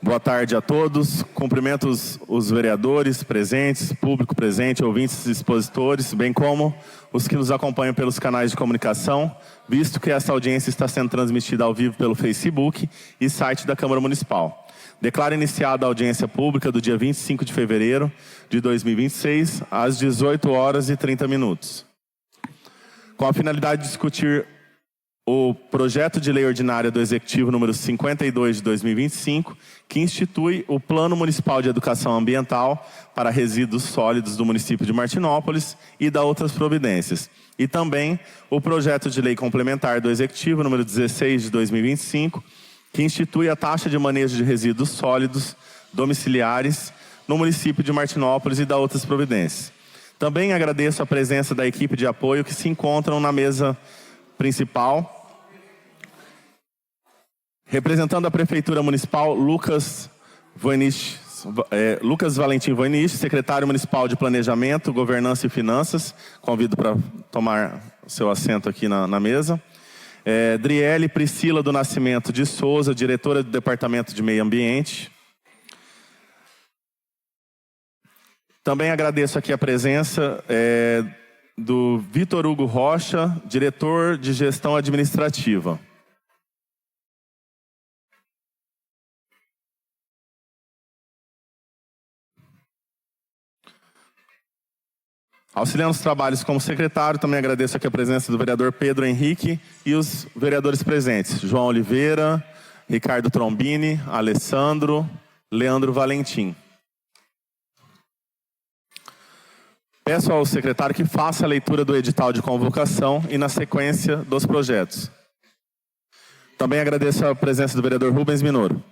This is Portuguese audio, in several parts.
Boa tarde a todos. Cumprimento os vereadores presentes, público presente, ouvintes e expositores, bem como os que nos acompanham pelos canais de comunicação, visto que esta audiência está sendo transmitida ao vivo pelo Facebook e site da Câmara Municipal. Declaro iniciada a audiência pública do dia 25 de fevereiro de 2026, às 18h30. Com a finalidade de discutir o projeto de lei ordinária do Executivo número 52 de 2025, que institui o Plano Municipal de Educação Ambiental para resíduos sólidos do município de Martinópolis e da outras providências. E também o projeto de lei complementar do Executivo número 16 de 2025, que institui a taxa de manejo de resíduos sólidos domiciliares no município de Martinópolis e da outras providências. Também agradeço a presença da equipe de apoio que se encontram na mesa principal. Representando a Prefeitura Municipal, Lucas Valentim Voynich, Secretário Municipal de Planejamento, Governança e Finanças. Convido para tomar seu assento aqui na mesa. Driele Priscila do Nascimento de Souza, Diretora do Departamento de Meio Ambiente. Também agradeço aqui a presença do Vitor Hugo Rocha, Diretor de Gestão Administrativa. Auxiliando os trabalhos como secretário, também agradeço aqui a presença do vereador Pedro Henrique e os vereadores presentes, João Oliveira, Ricardo Trombini, Alessandro, Leandro Valentim. Peço ao secretário que faça a leitura do edital de convocação e na sequência dos projetos. Também agradeço a presença do vereador Rubens Minoro.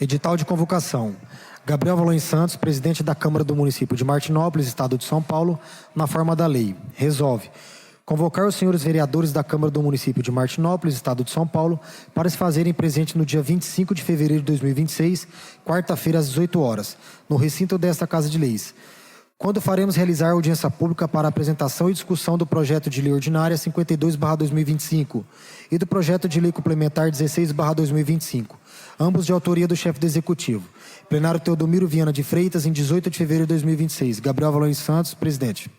Edital de convocação. Gabriel Valões Santos, presidente da Câmara do Município de Martinópolis, Estado de São Paulo, na forma da lei. Resolve convocar os senhores vereadores da Câmara do Município de Martinópolis, Estado de São Paulo, para se fazerem presente no dia 25 de fevereiro de 2026, quarta-feira, às 18h, no recinto desta Casa de Leis, quando faremos realizar a audiência pública para apresentação e discussão do projeto de lei ordinária 52/2025 e do projeto de lei complementar 16/2025, ambos de autoria do chefe do Executivo. Plenário Teodomiro Viana de Freitas, em 18 de fevereiro de 2026. Gabriel Valões Santos, presidente.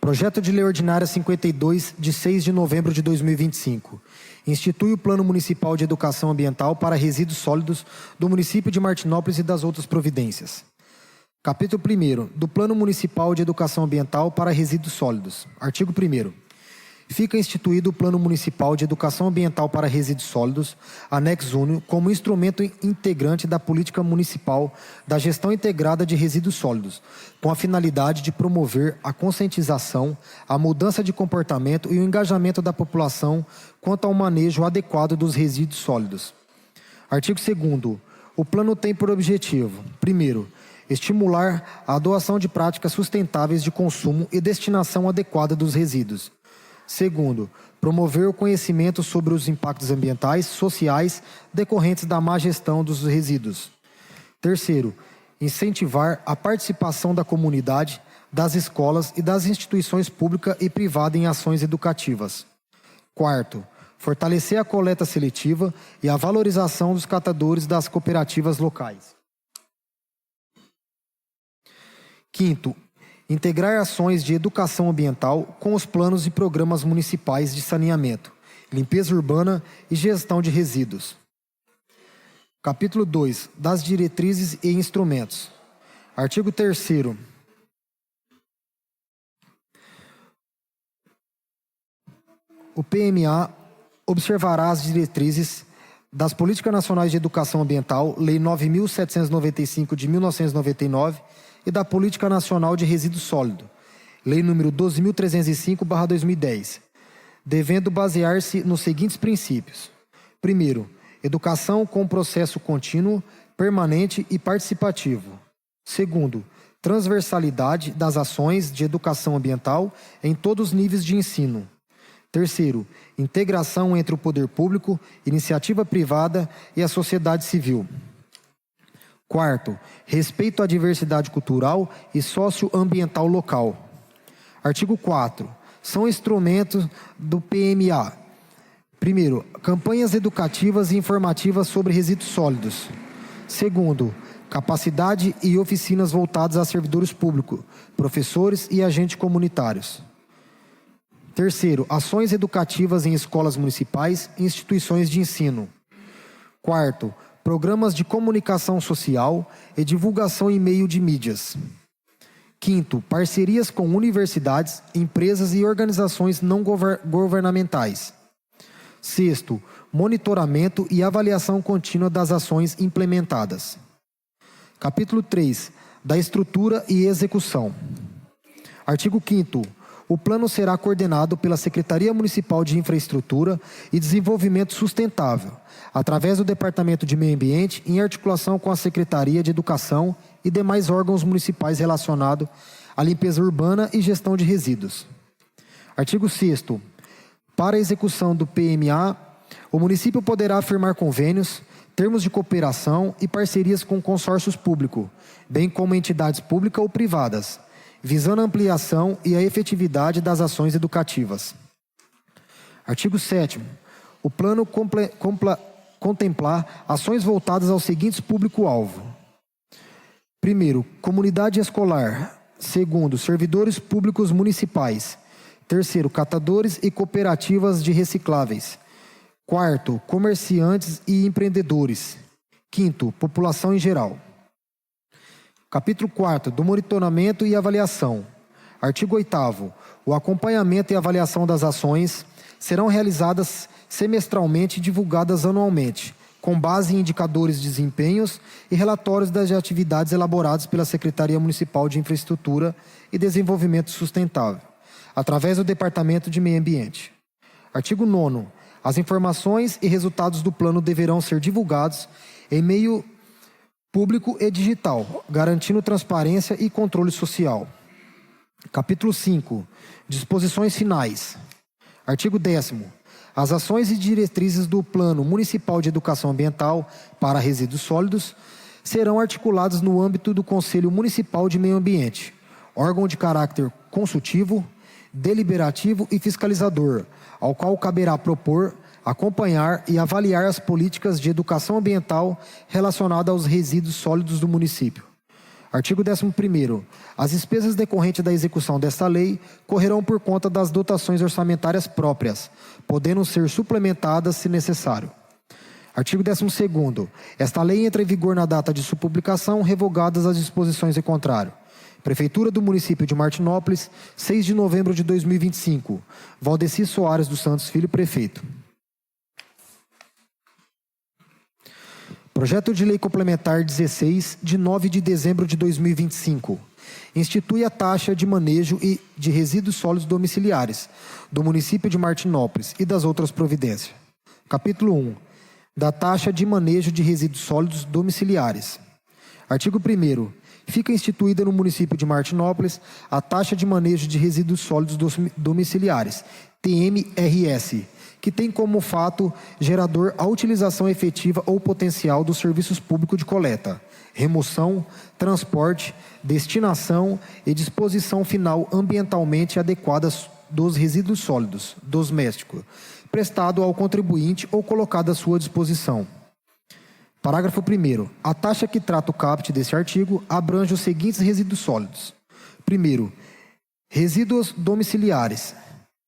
Projeto de Lei Ordinária 52, de 6 de novembro de 2025. Institui o Plano Municipal de Educação Ambiental para resíduos sólidos do município de Martinópolis e das outras providências. Capítulo 1º do Plano Municipal de Educação Ambiental para resíduos sólidos. Artigo 1º. Fica instituído o Plano Municipal de Educação Ambiental para Resíduos Sólidos, anexo único, como instrumento integrante da política municipal da gestão integrada de resíduos sólidos, com a finalidade de promover a conscientização, a mudança de comportamento e o engajamento da população quanto ao manejo adequado dos resíduos sólidos. Artigo 2º. O plano tem por objetivo: primeiro, estimular a adoção de práticas sustentáveis de consumo e destinação adequada dos resíduos. Segundo, promover o conhecimento sobre os impactos ambientais, sociais, decorrentes da má gestão dos resíduos. Terceiro, incentivar a participação da comunidade, das escolas e das instituições públicas e privadas em ações educativas. Quarto, fortalecer a coleta seletiva e a valorização dos catadores das cooperativas locais. Quinto, integrar ações de educação ambiental com os planos e programas municipais de saneamento, limpeza urbana e gestão de resíduos. Capítulo 2. Das diretrizes e instrumentos. Artigo 3º. O PMA observará as diretrizes das Políticas Nacionais de Educação Ambiental, Lei 9.795 de 1999, e da Política Nacional de Resíduos Sólidos, Lei nº 12.305/2010, devendo basear-se nos seguintes princípios. Primeiro, educação com processo contínuo, permanente e participativo. Segundo, transversalidade das ações de educação ambiental em todos os níveis de ensino. Terceiro, integração entre o poder público, iniciativa privada e a sociedade civil. Quarto, respeito à diversidade cultural e socioambiental local. Artigo 4. São instrumentos do PMA. Primeiro, campanhas educativas e informativas sobre resíduos sólidos. Segundo, capacidade e oficinas voltadas a servidores públicos, professores e agentes comunitários. Terceiro, ações educativas em escolas municipais e instituições de ensino. Quarto, programas de comunicação social e divulgação em meio de mídias. Quinto, parcerias com universidades, empresas e organizações não governamentais. Sexto, monitoramento e avaliação contínua das ações implementadas. Capítulo 3. Da estrutura e execução. Artigo 5º. O plano será coordenado pela Secretaria Municipal de Infraestrutura e Desenvolvimento Sustentável, através do Departamento de Meio Ambiente, em articulação com a Secretaria de Educação e demais órgãos municipais relacionados à limpeza urbana e gestão de resíduos. Artigo 6º. Para a execução do PMA, o município poderá firmar convênios, termos de cooperação e parcerias com consórcios públicos, bem como entidades públicas ou privadas, visando a ampliação e a efetividade das ações educativas. Artigo 7º. O plano contemplar ações voltadas aos seguintes público-alvo. Primeiro, comunidade escolar. Segundo, servidores públicos municipais. Terceiro, catadores e cooperativas de recicláveis. Quarto, comerciantes e empreendedores. Quinto, população em geral. Capítulo 4. Do monitoramento e avaliação. Artigo 8º. O acompanhamento e avaliação das ações serão realizadas semestralmente e divulgadas anualmente, com base em indicadores de desempenhos e relatórios das atividades elaborados pela Secretaria Municipal de Infraestrutura e Desenvolvimento Sustentável, através do Departamento de Meio Ambiente. Artigo 9º. As informações e resultados do plano deverão ser divulgados em meio público e digital, garantindo transparência e controle social. Capítulo 5. Disposições finais. Artigo 10º. As ações e diretrizes do Plano Municipal de Educação Ambiental para Resíduos Sólidos serão articuladas no âmbito do Conselho Municipal de Meio Ambiente, órgão de caráter consultivo, deliberativo e fiscalizador, ao qual caberá propor, acompanhar e avaliar as políticas de educação ambiental relacionadas aos resíduos sólidos do município. Artigo 11º. As despesas decorrentes da execução desta lei correrão por conta das dotações orçamentárias próprias, podendo ser suplementadas se necessário. Artigo 12º. Esta lei entra em vigor na data de sua publicação, revogadas as disposições em contrário. Prefeitura do município de Martinópolis, 6 de novembro de 2025. Valdeci Soares dos Santos Filho, prefeito. Projeto de Lei Complementar 16, de 9 de dezembro de 2025. Institui a taxa de manejo e de resíduos sólidos domiciliares do município de Martinópolis e das outras providências. Capítulo 1. Da taxa de manejo de resíduos sólidos domiciliares. Artigo 1º. Fica instituída no município de Martinópolis a taxa de manejo de resíduos sólidos domiciliares, TMRS, que tem como fato gerador a utilização efetiva ou potencial dos serviços públicos de coleta, remoção, transporte, destinação e disposição final ambientalmente adequadas dos resíduos sólidos domésticos, prestado ao contribuinte ou colocado à sua disposição. Parágrafo 1º. A taxa que trata o caput deste artigo abrange os seguintes resíduos sólidos. Primeiro, resíduos domiciliares.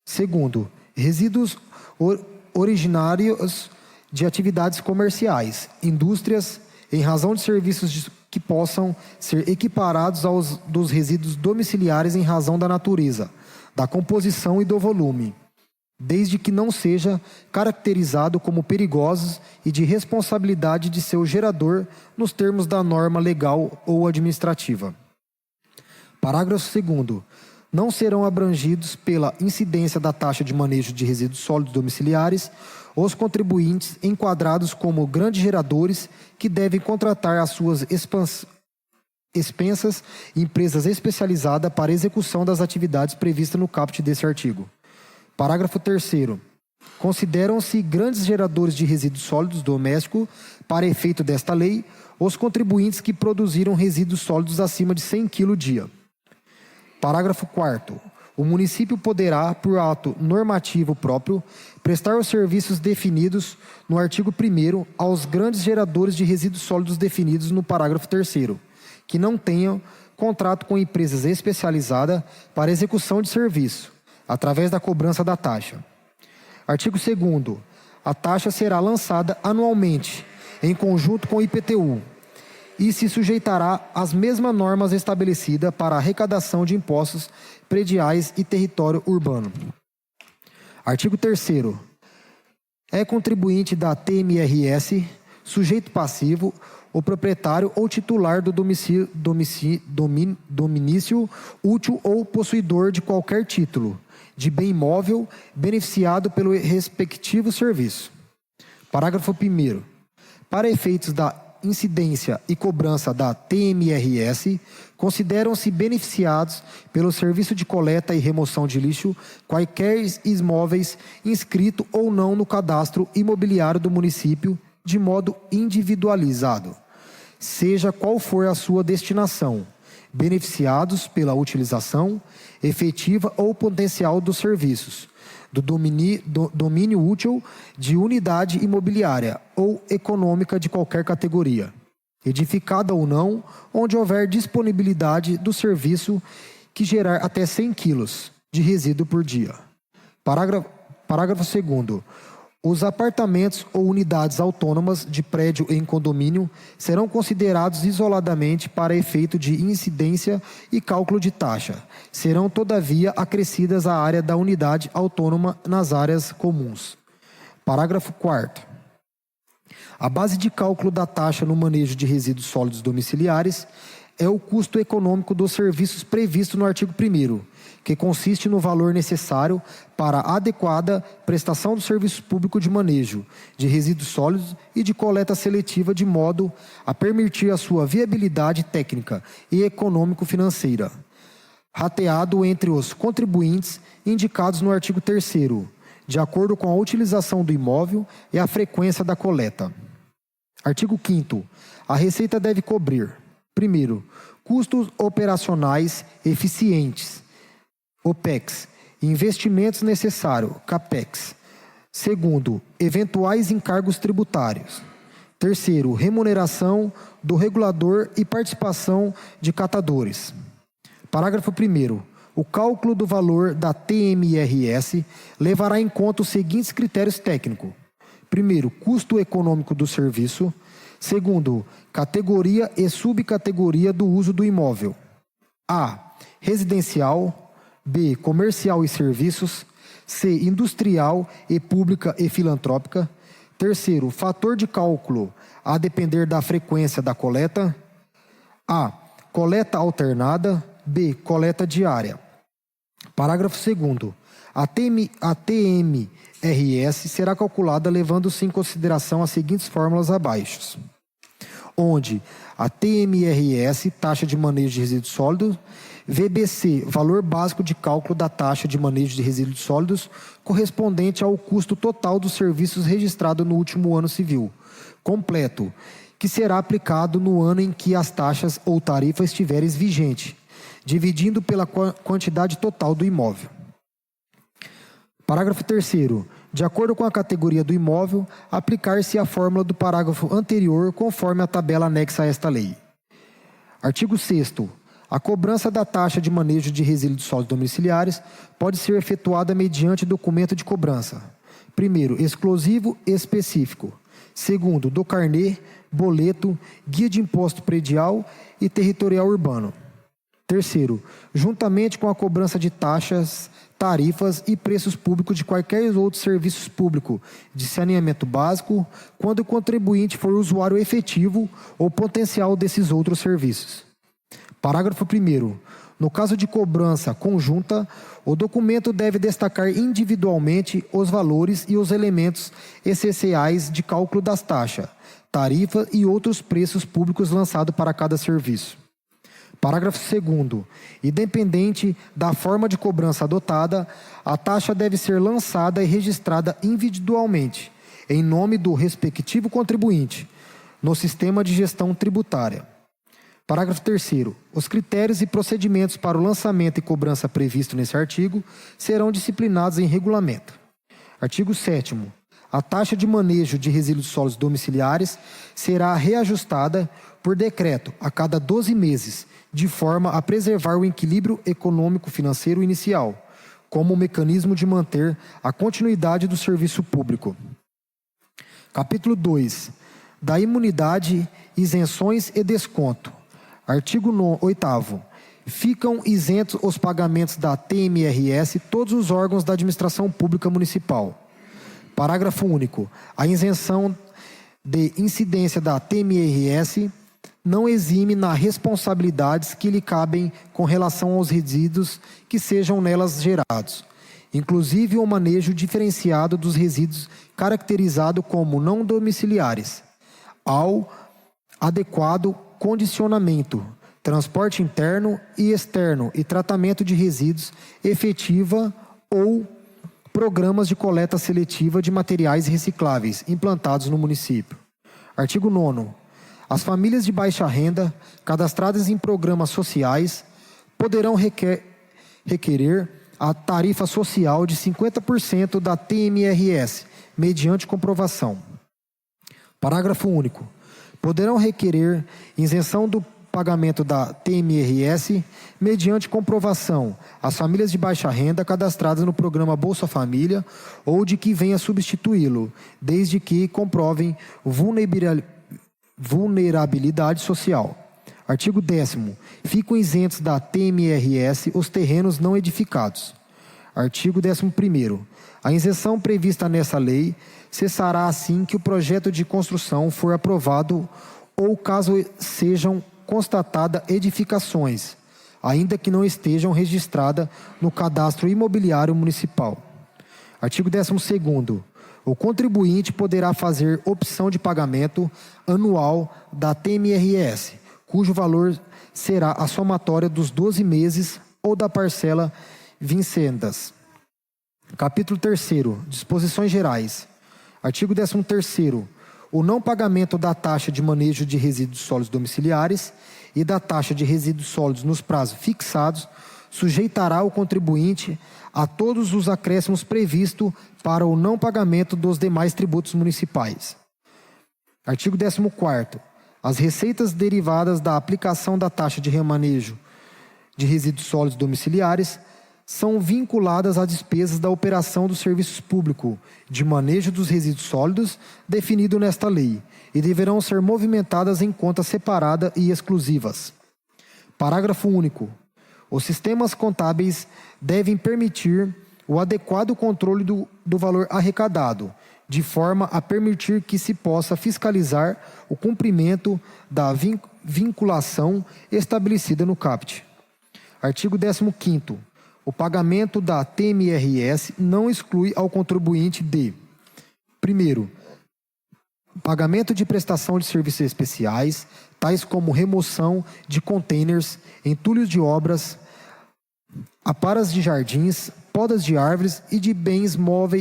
Segundo, resíduos originários de atividades comerciais, indústrias, em razão de serviços que possam ser equiparados aos dos resíduos domiciliares em razão da natureza, da composição e do volume, desde que não seja caracterizado como perigosos e de responsabilidade de seu gerador nos termos da norma legal ou administrativa. Parágrafo 2º. Não serão abrangidos pela incidência da taxa de manejo de resíduos sólidos domiciliares os contribuintes enquadrados como grandes geradores que devem contratar as suas expensas e empresas especializadas para execução das atividades previstas no caput desse artigo. Parágrafo 3º. Consideram-se grandes geradores de resíduos sólidos domésticos, para efeito desta lei, os contribuintes que produziram resíduos sólidos acima de 100 kg dia. Parágrafo 4º. O município poderá, por ato normativo próprio, prestar os serviços definidos no artigo 1º aos grandes geradores de resíduos sólidos definidos no parágrafo 3º, que não tenham contrato com empresas especializadas para execução de serviço, através da cobrança da taxa. Artigo 2º. A taxa será lançada anualmente, em conjunto com o IPTU, e se sujeitará às mesmas normas estabelecidas para a arrecadação de impostos prediais e território urbano. Artigo 3º. É contribuinte da TMRS, sujeito passivo, o proprietário ou titular do dominício útil ou possuidor de qualquer título de bem imóvel beneficiado pelo respectivo serviço. Parágrafo 1º. Para efeitos da incidência e cobrança da TMRS, consideram-se beneficiados pelo serviço de coleta e remoção de lixo quaisquer imóveis inscritos ou não no cadastro imobiliário do município de modo individualizado, seja qual for a sua destinação, beneficiados pela utilização efetiva ou potencial dos serviços, do domínio útil de unidade imobiliária ou econômica de qualquer categoria, edificada ou não, onde houver disponibilidade do serviço que gerar até 100 kg de resíduo por dia. Parágrafo 2º. Os apartamentos ou unidades autônomas de prédio em condomínio serão considerados isoladamente para efeito de incidência e cálculo de taxa. Serão, todavia, acrescidas à área da unidade autônoma nas áreas comuns. Parágrafo 4º. A base de cálculo da taxa no manejo de resíduos sólidos domiciliares é o custo econômico dos serviços previsto no artigo 1º, que consiste no valor necessário para a adequada prestação do serviço público de manejo de resíduos sólidos e de coleta seletiva, de modo a permitir a sua viabilidade técnica e econômico-financeira, rateado entre os contribuintes indicados no artigo 3º, de acordo com a utilização do imóvel e a frequência da coleta. Artigo 5º. A Receita deve cobrir: primeiro, custos operacionais eficientes, OPEX, investimentos necessários, CAPEX. Segundo, eventuais encargos tributários. Terceiro, remuneração do regulador e participação de catadores. Parágrafo 1º. O cálculo do valor da TMRS levará em conta os seguintes critérios técnicos. Primeiro, custo econômico do serviço. Segundo, categoria e subcategoria do uso do imóvel. A. Residencial. B. Comercial e serviços. C. Industrial e pública e filantrópica. Terceiro, fator de cálculo a depender da frequência da coleta. A. Coleta alternada. B. Coleta diária. Parágrafo 2º. A TMRS será calculada levando-se em consideração as seguintes fórmulas abaixo, onde a TMRS, taxa de manejo de resíduos sólidos, VBC, valor básico de cálculo da taxa de manejo de resíduos sólidos, correspondente ao custo total dos serviços registrado no último ano civil, completo, que será aplicado no ano em que as taxas ou tarifas estiverem vigentes, dividindo pela quantidade total do imóvel. Parágrafo 3º. De acordo com a categoria do imóvel, aplicar-se a fórmula do parágrafo anterior conforme a tabela anexa a esta lei. Artigo 6º. A cobrança da taxa de manejo de resíduos sólidos domiciliares pode ser efetuada mediante documento de cobrança. Primeiro, exclusivo e específico. Segundo, do carnê, boleto, guia de imposto predial e territorial urbano. Terceiro, juntamente com a cobrança de taxas, tarifas e preços públicos de quaisquer outros serviços públicos de saneamento básico, quando o contribuinte for usuário efetivo ou potencial desses outros serviços. Parágrafo 1º. No caso de cobrança conjunta, o documento deve destacar individualmente os valores e os elementos essenciais de cálculo das taxas, tarifas e outros preços públicos lançados para cada serviço. Parágrafo 2º. Independente da forma de cobrança adotada, a taxa deve ser lançada e registrada individualmente, em nome do respectivo contribuinte, no sistema de gestão tributária. Parágrafo 3º. Os critérios e procedimentos para o lançamento e cobrança previsto nesse artigo serão disciplinados em regulamento. Artigo 7º. A taxa de manejo de resíduos sólidos domiciliares será reajustada por decreto a cada 12 meses, de forma a preservar o equilíbrio econômico-financeiro inicial, como mecanismo de manter a continuidade do serviço público. Capítulo 2. Da imunidade, isenções e desconto. Artigo 8º. Ficam isentos os pagamentos da TMRS todos os órgãos da administração pública municipal. Parágrafo único. A isenção de incidência da TMRS não exime nas responsabilidades que lhe cabem com relação aos resíduos que sejam nelas gerados, inclusive o manejo diferenciado dos resíduos caracterizado como não domiciliares, ao adequado condicionamento, transporte interno e externo e tratamento de resíduos efetiva ou programas de coleta seletiva de materiais recicláveis implantados no município. Artigo 9º. As famílias de baixa renda, cadastradas em programas sociais, poderão requerer a tarifa social de 50% da TMRS, mediante comprovação. Parágrafo único. Poderão requerer isenção do pagamento da TMRS, mediante comprovação, as famílias de baixa renda cadastradas no programa Bolsa Família ou de que venha substituí-lo, desde que comprovem vulnerabilidade social. Artigo 10º. Ficam isentos da TMRS os terrenos não edificados. Artigo 11º. A isenção prevista nessa lei cessará assim que o projeto de construção for aprovado ou caso sejam constatadas edificações, ainda que não estejam registradas no cadastro imobiliário municipal. Artigo 12º. O contribuinte poderá fazer opção de pagamento anual da TMRS, cujo valor será a somatória dos 12 meses ou da parcela vincendas. Capítulo 3º. Disposições gerais. Artigo 13º. O não pagamento da taxa de manejo de resíduos sólidos domiciliares e da taxa de resíduos sólidos nos prazos fixados sujeitará o contribuinte a todos os acréscimos previstos para o não pagamento dos demais tributos municipais. Artigo 14º. As receitas derivadas da aplicação da taxa de remanejo de resíduos sólidos domiciliares são vinculadas às despesas da operação do serviço público de manejo dos resíduos sólidos definido nesta lei e deverão ser movimentadas em contas separadas e exclusivas. Parágrafo único. Os sistemas contábeis devem permitir o adequado controle do valor arrecadado, de forma a permitir que se possa fiscalizar o cumprimento da vinculação estabelecida no CAPT. Artigo 15º. O pagamento da TMRS não exclui ao contribuinte de: primeiro, pagamento de prestação de serviços especiais, tais como remoção de contêineres, entulhos de obras, aparas de jardins, podas de árvores e de bens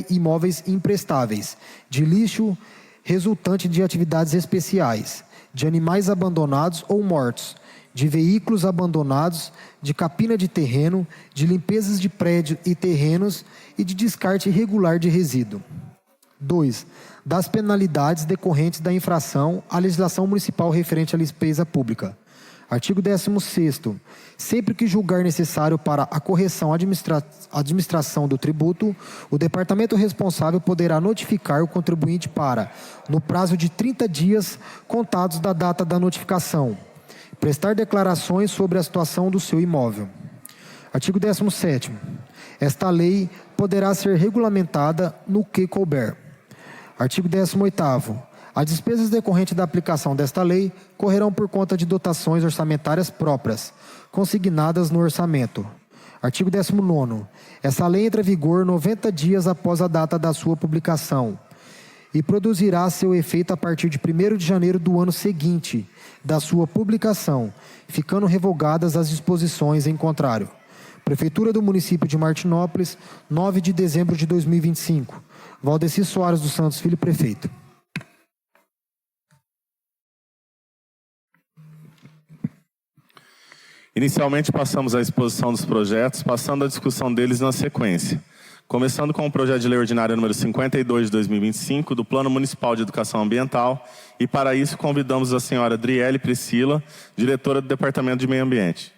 imóveis imprestáveis, de lixo resultante de atividades especiais, de animais abandonados ou mortos, de veículos abandonados, de capina de terreno, de limpezas de prédio e terrenos e de descarte irregular de resíduo. 2. Das penalidades decorrentes da infração à legislação municipal referente à limpeza pública. Artigo 16º. Sempre que julgar necessário para a correção administração do tributo, o departamento responsável poderá notificar o contribuinte para, no prazo de 30 dias contados da data da notificação, prestar declarações sobre a situação do seu imóvel. Artigo 17º. Esta lei poderá ser regulamentada no que couber. Artigo 18º. As despesas decorrentes da aplicação desta lei correrão por conta de dotações orçamentárias próprias, consignadas no orçamento. Artigo 19º. Essa lei entra em vigor 90 dias após a data da sua publicação e produzirá seu efeito a partir de 1º de janeiro do ano seguinte da sua publicação, ficando revogadas as disposições em contrário. Prefeitura do município de Martinópolis, 9 de dezembro de 2025. Valdeci Soares dos Santos Filho, prefeito. Inicialmente, passamos à exposição dos projetos, passando a discussão deles na sequência. Começando com o projeto de lei ordinária número 52 de 2025, do Plano Municipal de Educação Ambiental, e para isso convidamos a senhora Adriele Priscila, diretora do Departamento de Meio Ambiente.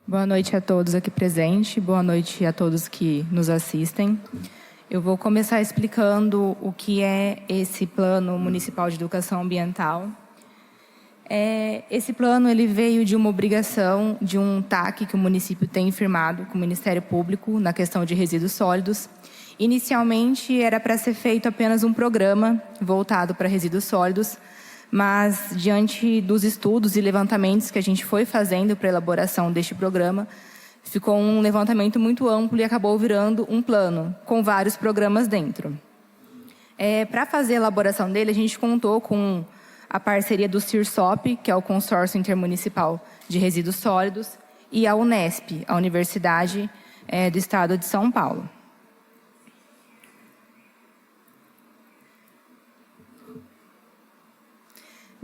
Boa noite a todos aqui presentes, boa noite a todos que nos assistem. Eu vou começar explicando o que é esse Plano Municipal de Educação Ambiental. Esse plano ele veio de uma obrigação, de um TAC que o município tem firmado com o Ministério Público na questão de resíduos sólidos. Inicialmente era para ser feito apenas um programa voltado para resíduos sólidos, mas, diante dos estudos e levantamentos que a gente foi fazendo para a elaboração deste programa, ficou um levantamento muito amplo e acabou virando um plano, com vários programas dentro. Para fazer a elaboração dele, a gente contou com a parceria do CIRSOP, que é o Consórcio Intermunicipal de Resíduos Sólidos, e a Unesp, a Universidade do Estado de São Paulo.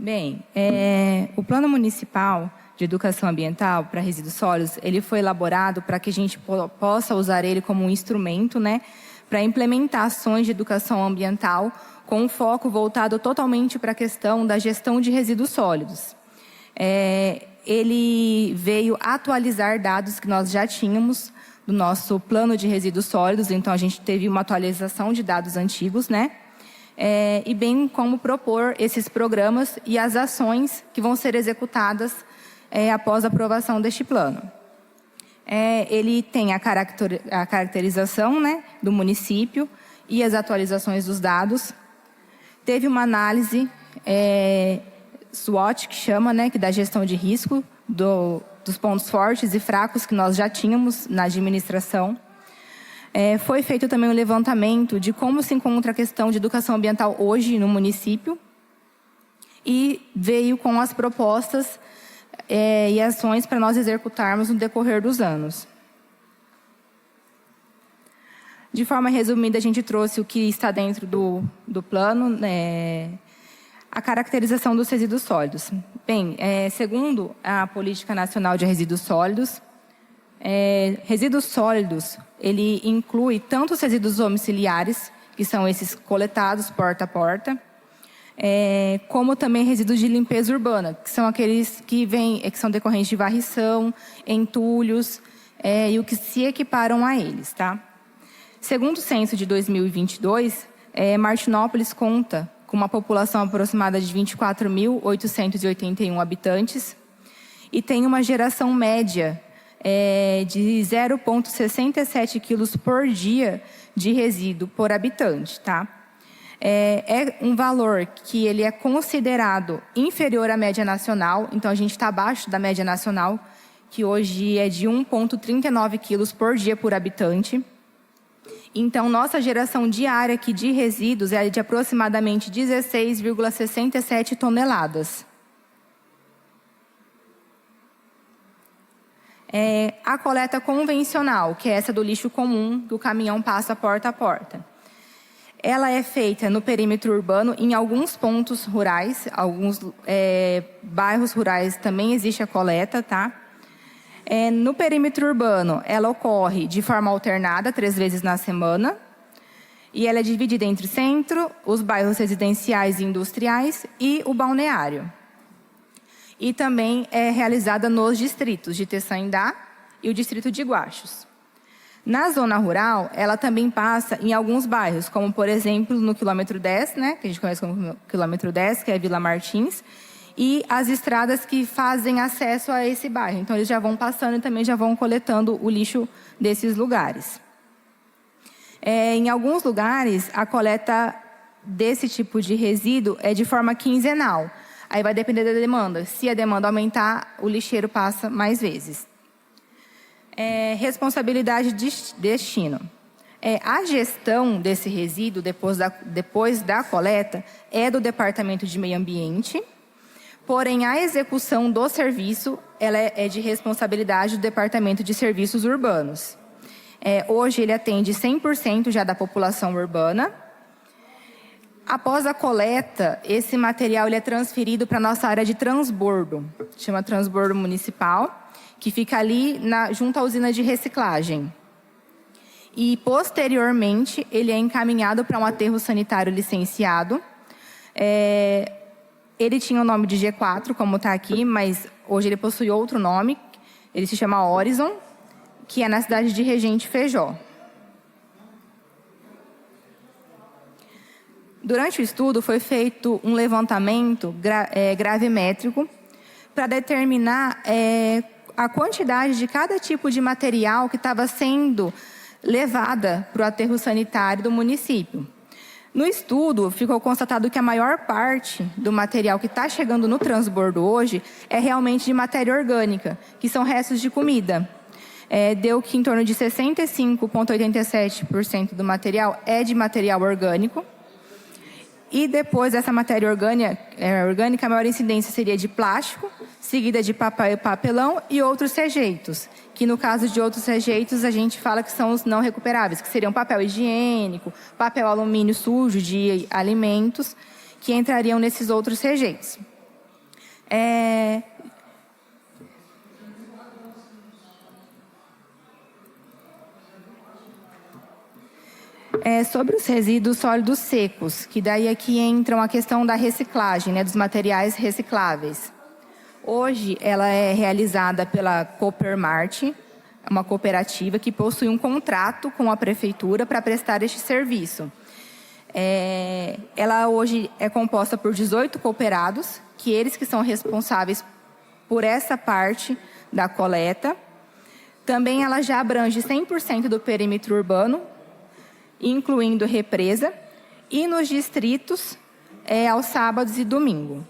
Bem, o Plano Municipal de Educação Ambiental para Resíduos Sólidos, ele foi elaborado para que a gente possa usar ele como um instrumento, né, para implementar ações de educação ambiental com um foco voltado totalmente para a questão da gestão de resíduos sólidos. Ele veio atualizar dados que nós já tínhamos do nosso plano de resíduos sólidos, então a gente teve uma atualização de dados antigos, né? E bem como propor esses programas e as ações que vão ser executadas após a aprovação deste plano. Ele tem a caracterização, né, do município e as atualizações dos dados. Teve uma análise SWOT, que chama, né, que da gestão de risco, dos pontos fortes e fracos que nós já tínhamos na administração. Foi feito também um levantamento de como se encontra a questão de educação ambiental hoje no município e veio com as propostas e ações para nós executarmos no decorrer dos anos. De forma resumida, a gente trouxe o que está dentro do plano, a caracterização dos resíduos sólidos. Bem, segundo a Política Nacional de Resíduos Sólidos, resíduos sólidos, ele inclui tanto os resíduos domiciliares, que são esses coletados porta a porta, como também resíduos de limpeza urbana, que são aqueles que são decorrentes de varrição, entulhos e o que se equiparam a eles, tá? Segundo o censo de 2022, Martinópolis conta com uma população aproximada de 24.881 habitantes e tem uma geração média de 0,67 quilos por dia de resíduo por habitante, tá? É um valor que ele é considerado inferior à média nacional, então a gente está abaixo da média nacional, que hoje é de 1,39 quilos por dia por habitante. Então, nossa geração diária aqui de resíduos é de aproximadamente 16,67 toneladas. A coleta convencional, que é essa do lixo comum, que o caminhão passa porta a porta. Ela é feita no perímetro urbano, em alguns pontos rurais, alguns bairros rurais também existe a coleta, tá? No perímetro urbano, ela ocorre de forma alternada, 3 vezes na semana, e ela é dividida entre centro, os bairros residenciais e industriais e o balneário. E também é realizada nos distritos de Teçaindá e o distrito de Guaxos. Na zona rural, ela também passa em alguns bairros, como, por exemplo, no quilômetro 10, né, que a gente conhece como quilômetro 10, que é Vila Martins, e as estradas que fazem acesso a esse bairro. Então, eles já vão passando e também já vão coletando o lixo desses lugares. Em alguns lugares, a coleta desse tipo de resíduo é de forma quinzenal. Aí vai depender da demanda. Se a demanda aumentar, o lixeiro passa mais vezes. Responsabilidade de destino. A gestão desse resíduo, depois da coleta, é do Departamento de Meio Ambiente, porém, a execução do serviço ela é de responsabilidade do Departamento de Serviços Urbanos. Hoje, ele atende 100% já da população urbana. Após a coleta, esse material ele é transferido para a nossa área de transbordo, chama transbordo municipal, que fica ali junto à usina de reciclagem. E, posteriormente, ele é encaminhado para um aterro sanitário licenciado. Ele tinha o nome de G4, como está aqui, mas hoje ele possui outro nome. Ele se chama Horizon, que é na cidade de Regente Feijó. Durante o estudo, foi feito um levantamento gravimétrico para determinar a quantidade de cada tipo de material que estava sendo levada para o aterro sanitário do município. No estudo, ficou constatado que a maior parte do material que está chegando no transbordo hoje é realmente de matéria orgânica, que são restos de comida. Deu que em torno de 65,87% do material é de material orgânico. E depois dessa matéria orgânica, a maior incidência seria de plástico, seguida de papel e papelão e outros rejeitos, que no caso de outros rejeitos a gente fala que são os não recuperáveis, que seriam papel higiênico, papel alumínio sujo de alimentos, que entrariam nesses outros rejeitos. Sobre os resíduos sólidos secos, que daí aqui entram a questão da reciclagem, né, dos materiais recicláveis. Hoje, ela é realizada pela Coopermart, uma cooperativa que possui um contrato com a prefeitura para prestar este serviço. Ela hoje é composta por 18 cooperados, que eles que são responsáveis por essa parte da coleta. Também ela já abrange 100% do perímetro urbano, incluindo represa, e nos distritos aos sábados e domingo.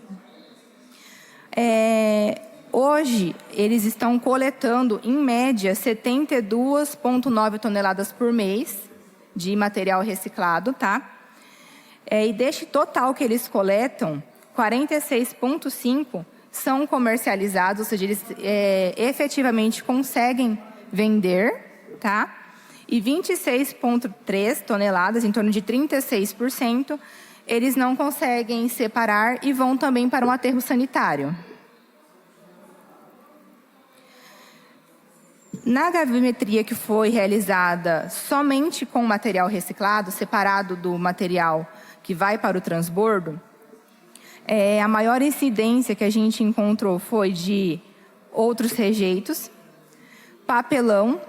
Hoje, eles estão coletando, em média, 72,9 toneladas por mês de material reciclado, tá? E deste total que eles coletam, 46,5 são comercializados, ou seja, eles efetivamente conseguem vender, tá? E 26,3 toneladas, em torno de 36%, eles não conseguem separar e vão também para um aterro sanitário. Na gravimetria que foi realizada somente com material reciclado, separado do material que vai para o transbordo, a maior incidência que a gente encontrou foi de outros rejeitos, papelão,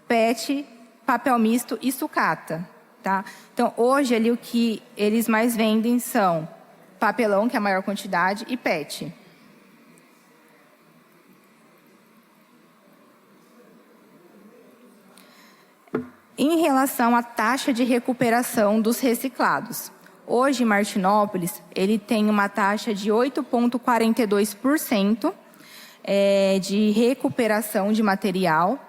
PET, papel misto e sucata, tá? Então, hoje, ali, o que eles mais vendem são papelão, que é a maior quantidade, e PET. Em relação à taxa de recuperação dos reciclados, hoje, em Martinópolis, ele tem uma taxa de 8,42% de recuperação de material.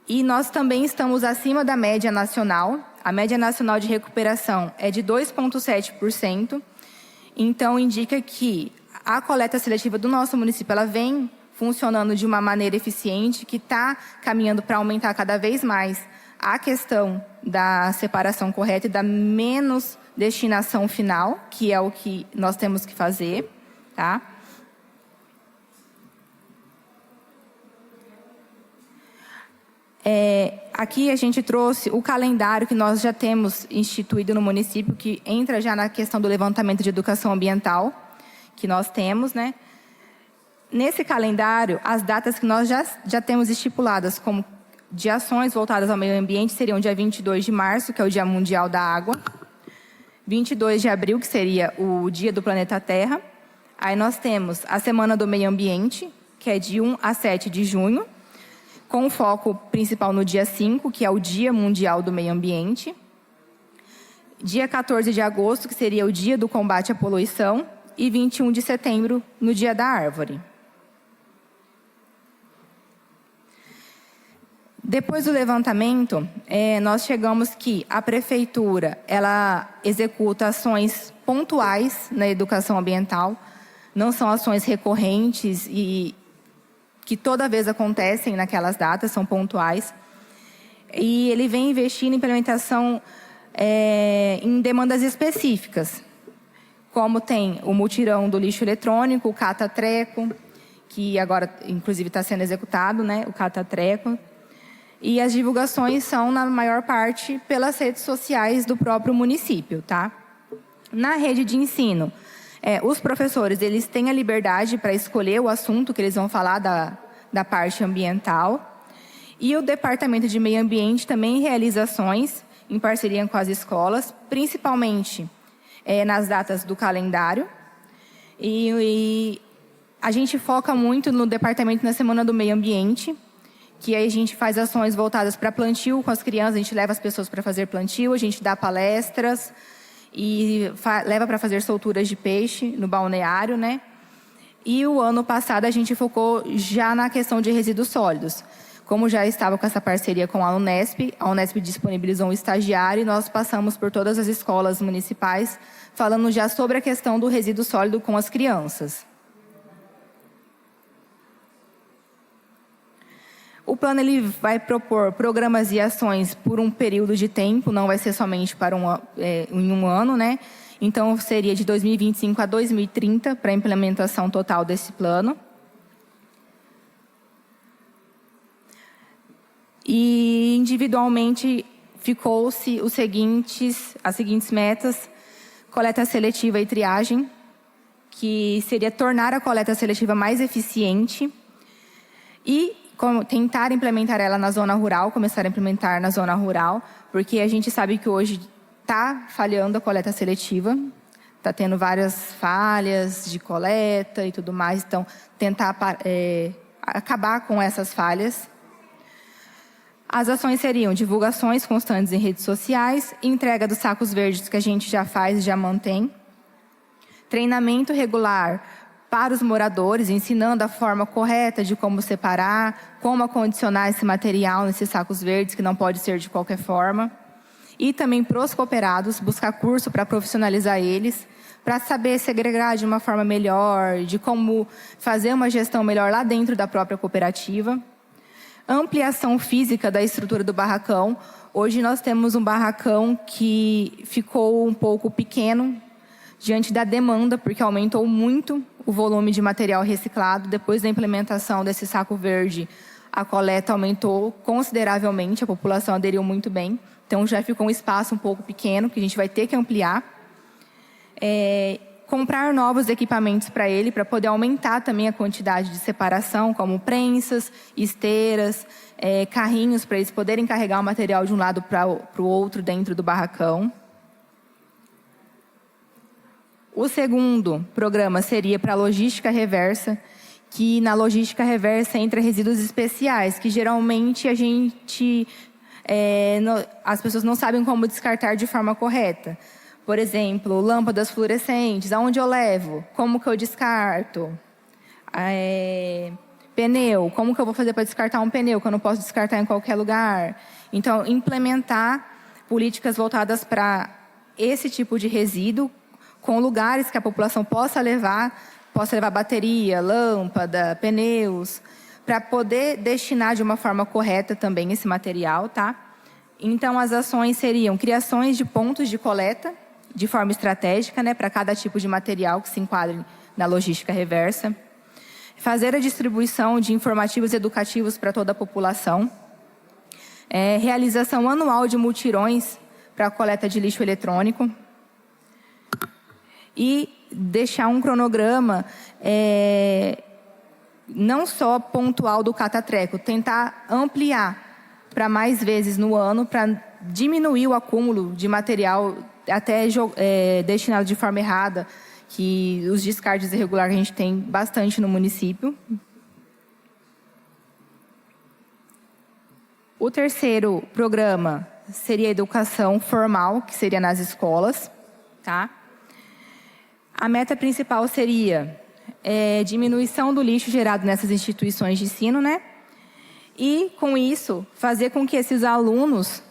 E nós também estamos acima da média nacional. A média nacional de recuperação é de 2,7%. Então, indica que a coleta seletiva do nosso município ela vem funcionando de uma maneira eficiente, que está caminhando para aumentar cada vez mais a questão da separação correta e da menos destinação final, que é o que nós temos que fazer, tá? Aqui a gente trouxe o calendário que nós já temos instituído no município, que entra já na questão do levantamento de educação ambiental, que nós temos, né? Nesse calendário, as datas que nós já temos estipuladas como de ações voltadas ao meio ambiente seriam dia 22 de março, que é o Dia Mundial da Água, 22 de abril, que seria o Dia do Planeta Terra. Aí nós temos a Semana do Meio Ambiente, que é de 1 a 7 de junho, com foco principal no dia 5, que é o Dia Mundial do Meio Ambiente. Dia 14 de agosto, que seria o Dia do Combate à Poluição, e 21 de setembro, no Dia da Árvore. Depois do levantamento, nós chegamos que a Prefeitura ela executa ações pontuais na educação ambiental, não são ações recorrentes e que toda vez acontecem naquelas datas, são pontuais. E ele vem investindo em implementação em demandas específicas, como tem o mutirão do lixo eletrônico, o cata-treco, que agora, inclusive, está sendo executado, né, o cata-treco. E as divulgações são, na maior parte, pelas redes sociais do próprio município, tá? Na rede de ensino, os professores eles têm a liberdade para escolher o assunto que eles vão falar da parte ambiental. E o Departamento de Meio Ambiente também realiza ações em parceria com as escolas, principalmente nas datas do calendário. E a gente foca muito no departamento na Semana do Meio Ambiente, que aí a gente faz ações voltadas para plantio com as crianças, a gente leva as pessoas para fazer plantio, a gente dá palestras e leva para fazer solturas de peixe no balneário, né? E o ano passado a gente focou já na questão de resíduos sólidos. Como já estava com essa parceria com a Unesp disponibilizou um estagiário e nós passamos por todas as escolas municipais falando já sobre a questão do resíduo sólido com as crianças. O plano ele vai propor programas e ações por um período de tempo, não vai ser somente para em um ano, né? Então, seria de 2025 a 2030 para a implementação total desse plano. E, individualmente, ficou-se as seguintes metas: coleta seletiva e triagem, que seria tornar a coleta seletiva mais eficiente e tentar implementar ela na zona rural, começar a implementar na zona rural, porque a gente sabe que hoje está falhando a coleta seletiva, está tendo várias falhas de coleta e tudo mais, então tentar acabar com essas falhas. As ações seriam divulgações constantes em redes sociais, entrega dos sacos verdes que a gente já faz e já mantém, treinamento regular para os moradores, ensinando a forma correta de como separar, como acondicionar esse material nesses sacos verdes, que não pode ser de qualquer forma. E também para os cooperados, buscar curso para profissionalizar eles, para saber segregar de uma forma melhor, de como fazer uma gestão melhor lá dentro da própria cooperativa. Ampliação física da estrutura do barracão. Hoje nós temos um barracão que ficou um pouco pequeno diante da demanda, porque aumentou muito o volume de material reciclado. Depois da implementação desse saco verde, a coleta aumentou consideravelmente, a população aderiu muito bem. Então, já ficou um espaço um pouco pequeno, que a gente vai ter que ampliar. Comprar novos equipamentos para ele, para poder aumentar também a quantidade de separação, como prensas, esteiras, carrinhos, para eles poderem carregar o material de um lado para o outro dentro do barracão. O segundo programa seria para a logística reversa, que na logística reversa entra resíduos especiais, que geralmente as pessoas não sabem como descartar de forma correta. Por exemplo, lâmpadas fluorescentes, aonde eu levo? Como que eu descarto? Pneu, como que eu vou fazer para descartar um pneu, que eu não posso descartar em qualquer lugar? Então, implementar políticas voltadas para esse tipo de resíduo, com lugares que a população possa levar bateria, lâmpada, pneus, para poder destinar de uma forma correta também esse material, tá? Então, as ações seriam criações de pontos de coleta, de forma estratégica, né, para cada tipo de material que se enquadre na logística reversa. Fazer a distribuição de informativos educativos para toda a população. Realização anual de mutirões para a coleta de lixo eletrônico. E deixar um cronograma não só pontual do catatreco, tentar ampliar para mais vezes no ano, para diminuir o acúmulo de material até destinado de forma errada, que os descartes irregulares a gente tem bastante no município. O terceiro programa seria a educação formal, que seria nas escolas, tá? A meta principal seria diminuição do lixo gerado nessas instituições de ensino, né? E, com isso, fazer com que esses alunos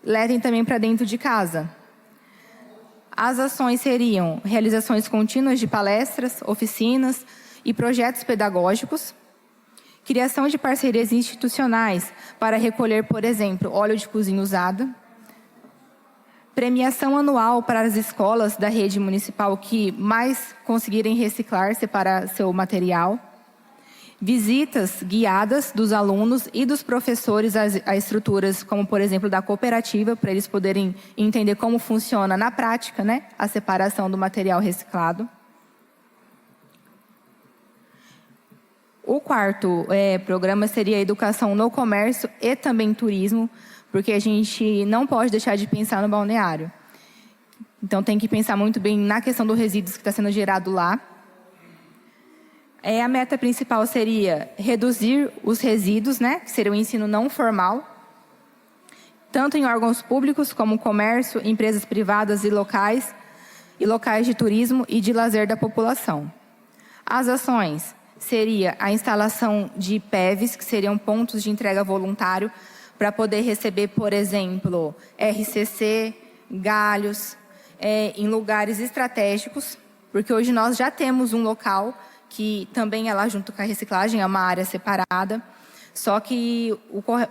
levem também para dentro de casa. As ações seriam realizações contínuas de palestras, oficinas e projetos pedagógicos, criação de parcerias institucionais para recolher, por exemplo, óleo de cozinha usado, premiação anual para as escolas da rede municipal que mais conseguirem reciclar, separar seu material, visitas guiadas dos alunos e dos professores a estruturas como, por exemplo, da cooperativa, para eles poderem entender como funciona na prática, né, a separação do material reciclado. O quarto programa seria a educação no comércio e também turismo, porque a gente não pode deixar de pensar no balneário. Então, tem que pensar muito bem na questão dos resíduos que está sendo gerado lá. A meta principal seria reduzir os resíduos, né, que seria o ensino não formal, tanto em órgãos públicos como comércio, empresas privadas e locais de turismo e de lazer da população. As ações seria a instalação de PEVs, que seriam pontos de entrega voluntário, para poder receber, por exemplo, RCC, galhos, em lugares estratégicos, porque hoje nós já temos um local que também é lá junto com a reciclagem, é uma área separada, só que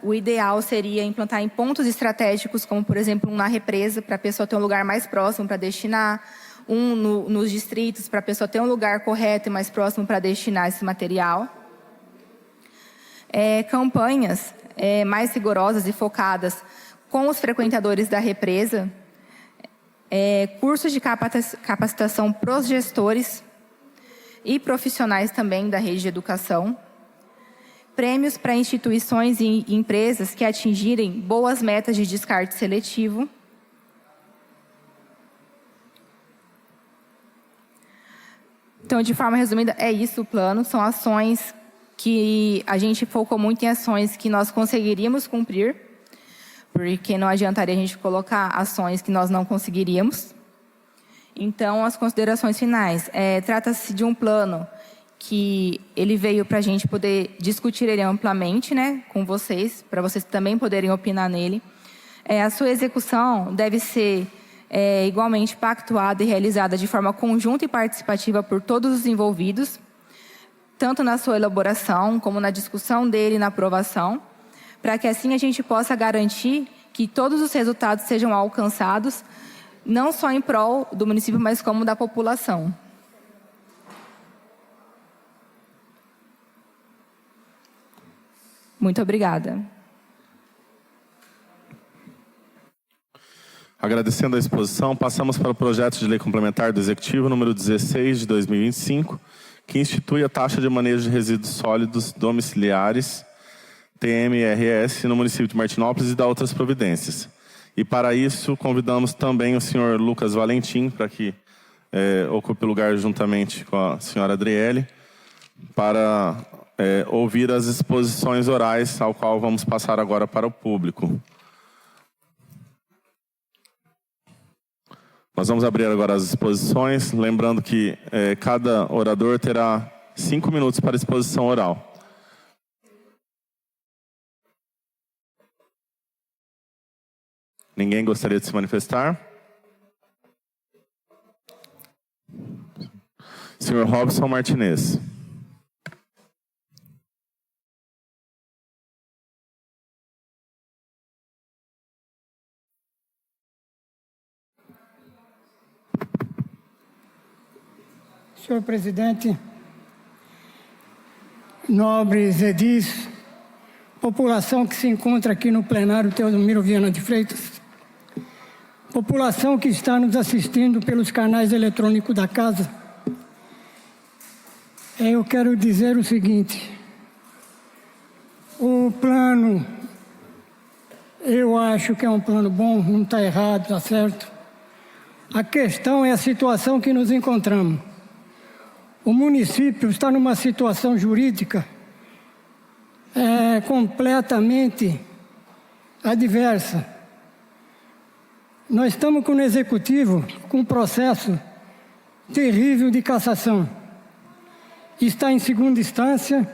o ideal seria implantar em pontos estratégicos, como, por exemplo, na represa, para a pessoa ter um lugar mais próximo para destinar, nos distritos, para a pessoa ter um lugar correto e mais próximo para destinar esse material. Campanhas mais rigorosas e focadas com os frequentadores da represa, cursos de capacitação para os gestores e profissionais também da rede de educação, prêmios para instituições e empresas que atingirem boas metas de descarte seletivo, então, de forma resumida, é isso o plano. São ações que a gente focou muito em ações que nós conseguiríamos cumprir, porque não adiantaria a gente colocar ações que nós não conseguiríamos. Então, as considerações finais. Trata-se de um plano que ele veio para a gente poder discutir ele amplamente, né, com vocês, para vocês também poderem opinar nele. A sua execução deve ser igualmente pactuada e realizada de forma conjunta e participativa por todos os envolvidos, tanto na sua elaboração, como na discussão dele e na aprovação, para que assim a gente possa garantir que todos os resultados sejam alcançados, não só em prol do município, mas como da população. Muito obrigada. Agradecendo a exposição, passamos para o projeto de lei complementar do Executivo número 16 de 2025, que institui a taxa de manejo de resíduos sólidos domiciliares, TMRS, no município de Martinópolis e dá outras providências. E para isso, convidamos também o senhor Lucas Valentim, para que ocupe o lugar juntamente com a senhora Adriele, para ouvir as exposições orais, ao qual vamos passar agora para o público. Nós vamos abrir agora as exposições, lembrando que cada orador terá 5 minutos para exposição oral. Ninguém gostaria de se manifestar? Senhor Robson Martinez. Senhor presidente, nobres edis, população que se encontra aqui no plenário Teodomiro Viana de Freitas, população que está nos assistindo pelos canais eletrônicos da casa, eu quero dizer o seguinte: o plano acho que é um plano bom, não está errado, está certo. A questão é a situação que nos encontramos. O município está numa situação jurídica completamente adversa. Nós estamos com o executivo com um processo terrível de cassação. Está em segunda instância.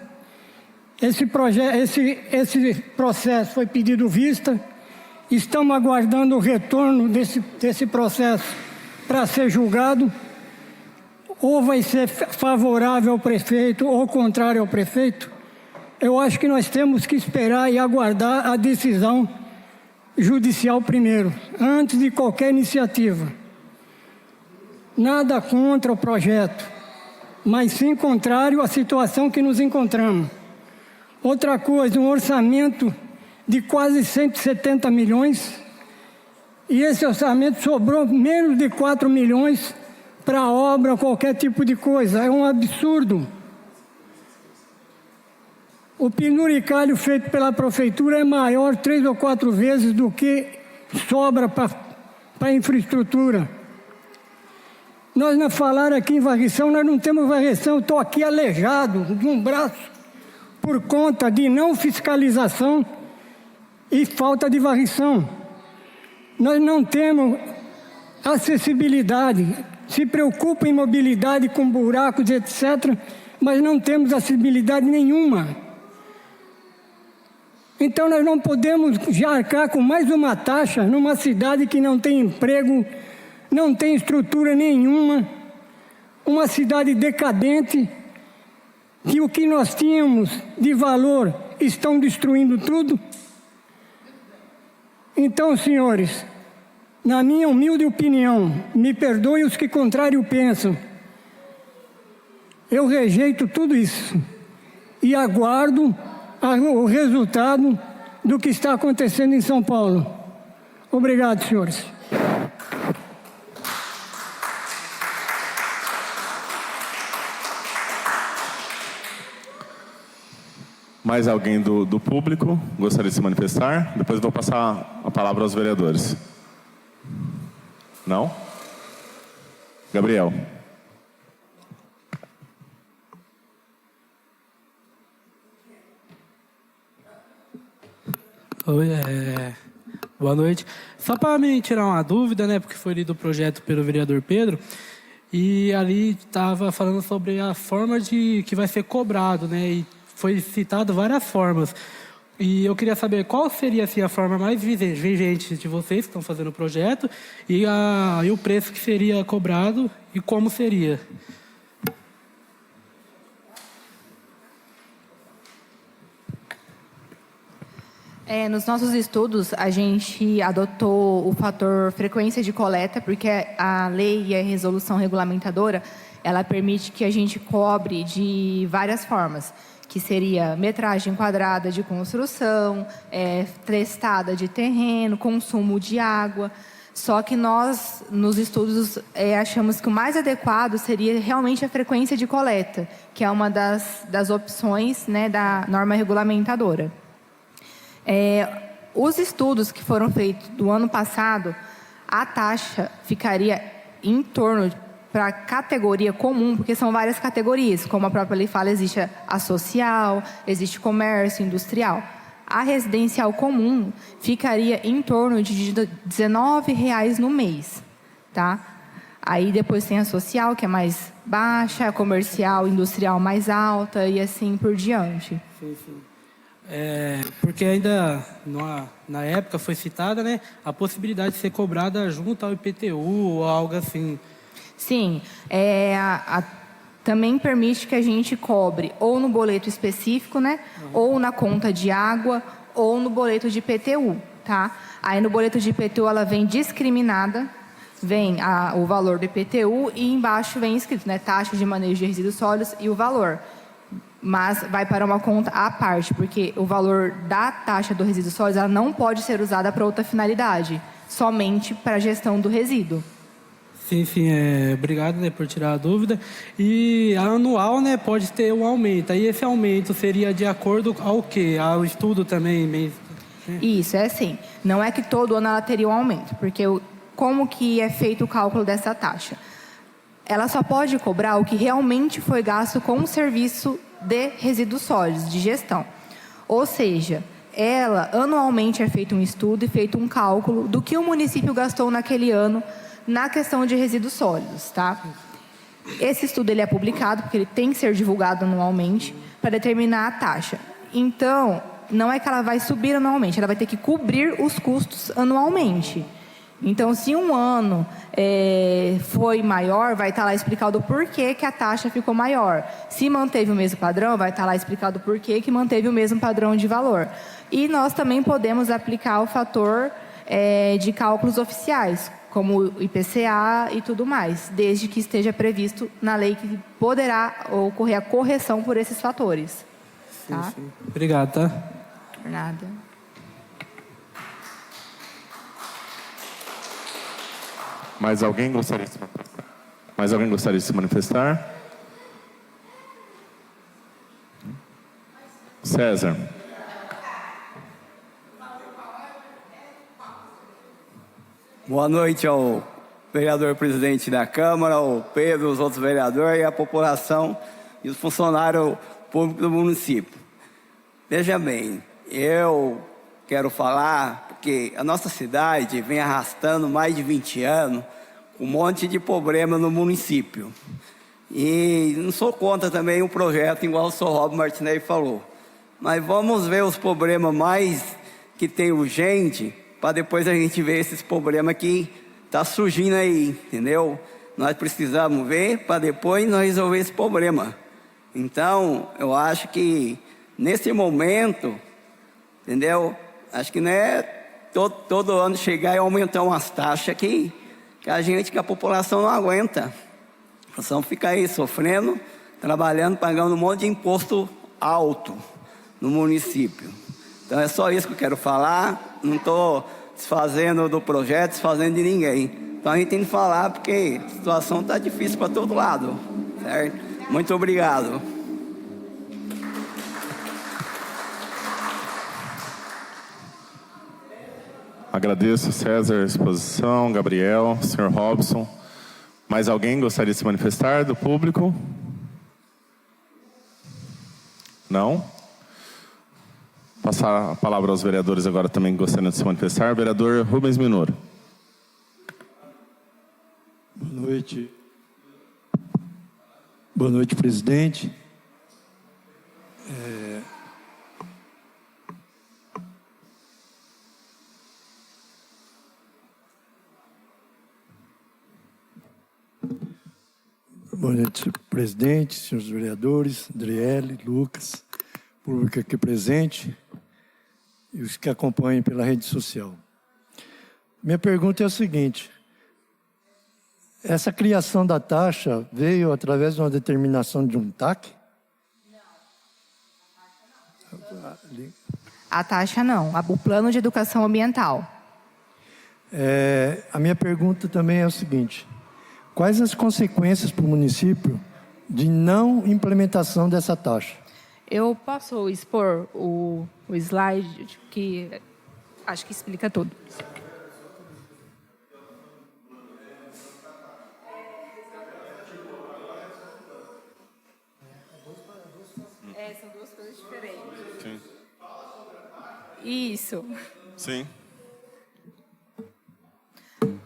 Esse processo foi pedido vista. Estamos aguardando o retorno desse processo para ser julgado. Ou vai ser favorável ao prefeito ou contrário ao prefeito. Eu acho que nós temos que esperar e aguardar a decisão judicial primeiro, antes de qualquer iniciativa. Nada contra o projeto, mas sim contrário à situação que nos encontramos. Outra coisa, um orçamento de quase 170 milhões, e esse orçamento sobrou menos de 4 milhões para obra, qualquer tipo de coisa. É um absurdo. O penduricalho feito pela prefeitura é maior 3 ou 4 vezes do que sobra para a infraestrutura. Nós não falaram aqui em varrição, nós não temos varrição. Eu estou aqui aleijado de um braço por conta de não fiscalização e falta de varrição. Nós não temos acessibilidade. Se preocupa em mobilidade com buracos, etc., mas não temos acessibilidade nenhuma. Então nós não podemos já arcar com mais uma taxa numa cidade que não tem emprego, não tem estrutura nenhuma, uma cidade decadente, que o que nós tínhamos de valor estão destruindo tudo. Então, senhores, na minha humilde opinião, me perdoem os que contrário pensam, eu rejeito tudo isso e aguardo o resultado do que está acontecendo em São Paulo. Obrigado, senhores. Mais alguém do público gostaria de se manifestar? Depois eu vou passar a palavra aos vereadores. Não? Gabriel. Oi, boa noite. Só para me tirar uma dúvida, né, porque foi lido o projeto pelo vereador Pedro, e ali estava falando sobre a forma que vai ser cobrado, né, e foi citado várias formas. E eu queria saber qual seria assim, a forma mais vigente de vocês que estão fazendo o projeto e o preço que seria cobrado e como seria. Nos nossos estudos, a gente adotou o fator frequência de coleta, porque a lei e a resolução regulamentadora, ela permite que a gente cobre de várias formas, que seria metragem quadrada de construção, testada de terreno, consumo de água. Só que nós, nos estudos, achamos que o mais adequado seria realmente a frequência de coleta, que é uma das opções, né, da norma regulamentadora. Os estudos que foram feitos do ano passado, a taxa ficaria em torno, para a categoria comum, porque são várias categorias, como a própria lei fala, existe a social, existe comércio, industrial. A residencial comum ficaria em torno de R$19 no mês, tá? Aí depois tem a social, que é mais baixa, a comercial, industrial mais alta e assim por diante. Sim, sim. Porque ainda na época foi citada, né, a possibilidade de ser cobrada junto ao IPTU ou algo assim. Sim, também permite que a gente cobre ou no boleto específico, né, ou na conta de água, ou no boleto de IPTU, tá? Aí no boleto de IPTU ela vem discriminada, vem o valor do IPTU e embaixo vem escrito, né, taxa de manejo de resíduos sólidos e o valor. Mas vai para uma conta à parte, porque o valor da taxa do resíduo sólido ela não pode ser usada para outra finalidade, somente para a gestão do resíduo. Sim, sim, obrigado, né, por tirar a dúvida. E a anual, né, pode ter um aumento. Aí esse aumento seria de acordo ao quê? Ao estudo também? Isso, é assim. Não é que todo ano ela teria um aumento, porque como que é feito o cálculo dessa taxa? Ela só pode cobrar o que realmente foi gasto com o serviço de resíduos sólidos, de gestão. Ou seja, anualmente é feito um estudo e feito um cálculo do que o município gastou naquele ano na questão de resíduos sólidos, tá? Esse estudo ele é publicado, porque ele tem que ser divulgado anualmente para determinar a taxa. Então, não é que ela vai subir anualmente, ela vai ter que cobrir os custos anualmente. Então, se um ano foi maior, vai estar lá explicado o porquê que a taxa ficou maior. Se manteve o mesmo padrão, vai estar lá explicado o porquê que manteve o mesmo padrão de valor. E nós também podemos aplicar o fator de cálculos oficiais, como o IPCA e tudo mais, desde que esteja previsto na lei que poderá ocorrer a correção por esses fatores. Tá? Sim. Obrigado, tá? Por nada. Mais alguém gostaria de se manifestar? Mais alguém gostaria de se manifestar? César. Boa noite ao vereador presidente da Câmara, ao Pedro, os outros vereadores e a população e os funcionários públicos do município. Veja bem, eu quero falar porque a nossa cidade vem arrastando mais de 20 anos um monte de problema no município. E não sou contra também o projeto, igual o senhor Rob Martinelli falou. Mas vamos ver os problemas mais que tem urgente, para depois a gente ver esses problemas que tá surgindo aí, entendeu? Nós precisamos ver para depois nós resolver esse problema. Então, eu acho que nesse momento, entendeu? Acho que não é todo ano chegar e aumentar umas taxas que a população não aguenta. A população fica aí sofrendo, trabalhando, pagando um monte de imposto alto no município. Então é só isso que eu quero falar. Não estou desfazendo do projeto, desfazendo de ninguém. Então a gente tem que falar porque a situação está difícil para todo lado, certo? Muito obrigado. Agradeço, César, a exposição, Gabriel, senhor Robson. Mais alguém gostaria de se manifestar do público? Não? Passar a palavra aos vereadores agora também que gostariam de se manifestar. Vereador Rubens Minoro. Boa noite. Boa noite, presidente. Boa noite, presidente, senhores vereadores, Adriele, Lucas, público aqui presente e os que acompanham pela rede social. Minha pergunta é a seguinte: essa criação da taxa veio através de uma determinação de um TAC? A taxa não, o plano de educação ambiental. A minha pergunta também é o seguinte: quais as consequências para o município de não implementação dessa taxa? Eu posso expor o slide que acho que explica tudo. São duas coisas diferentes. Sim. Isso. Sim.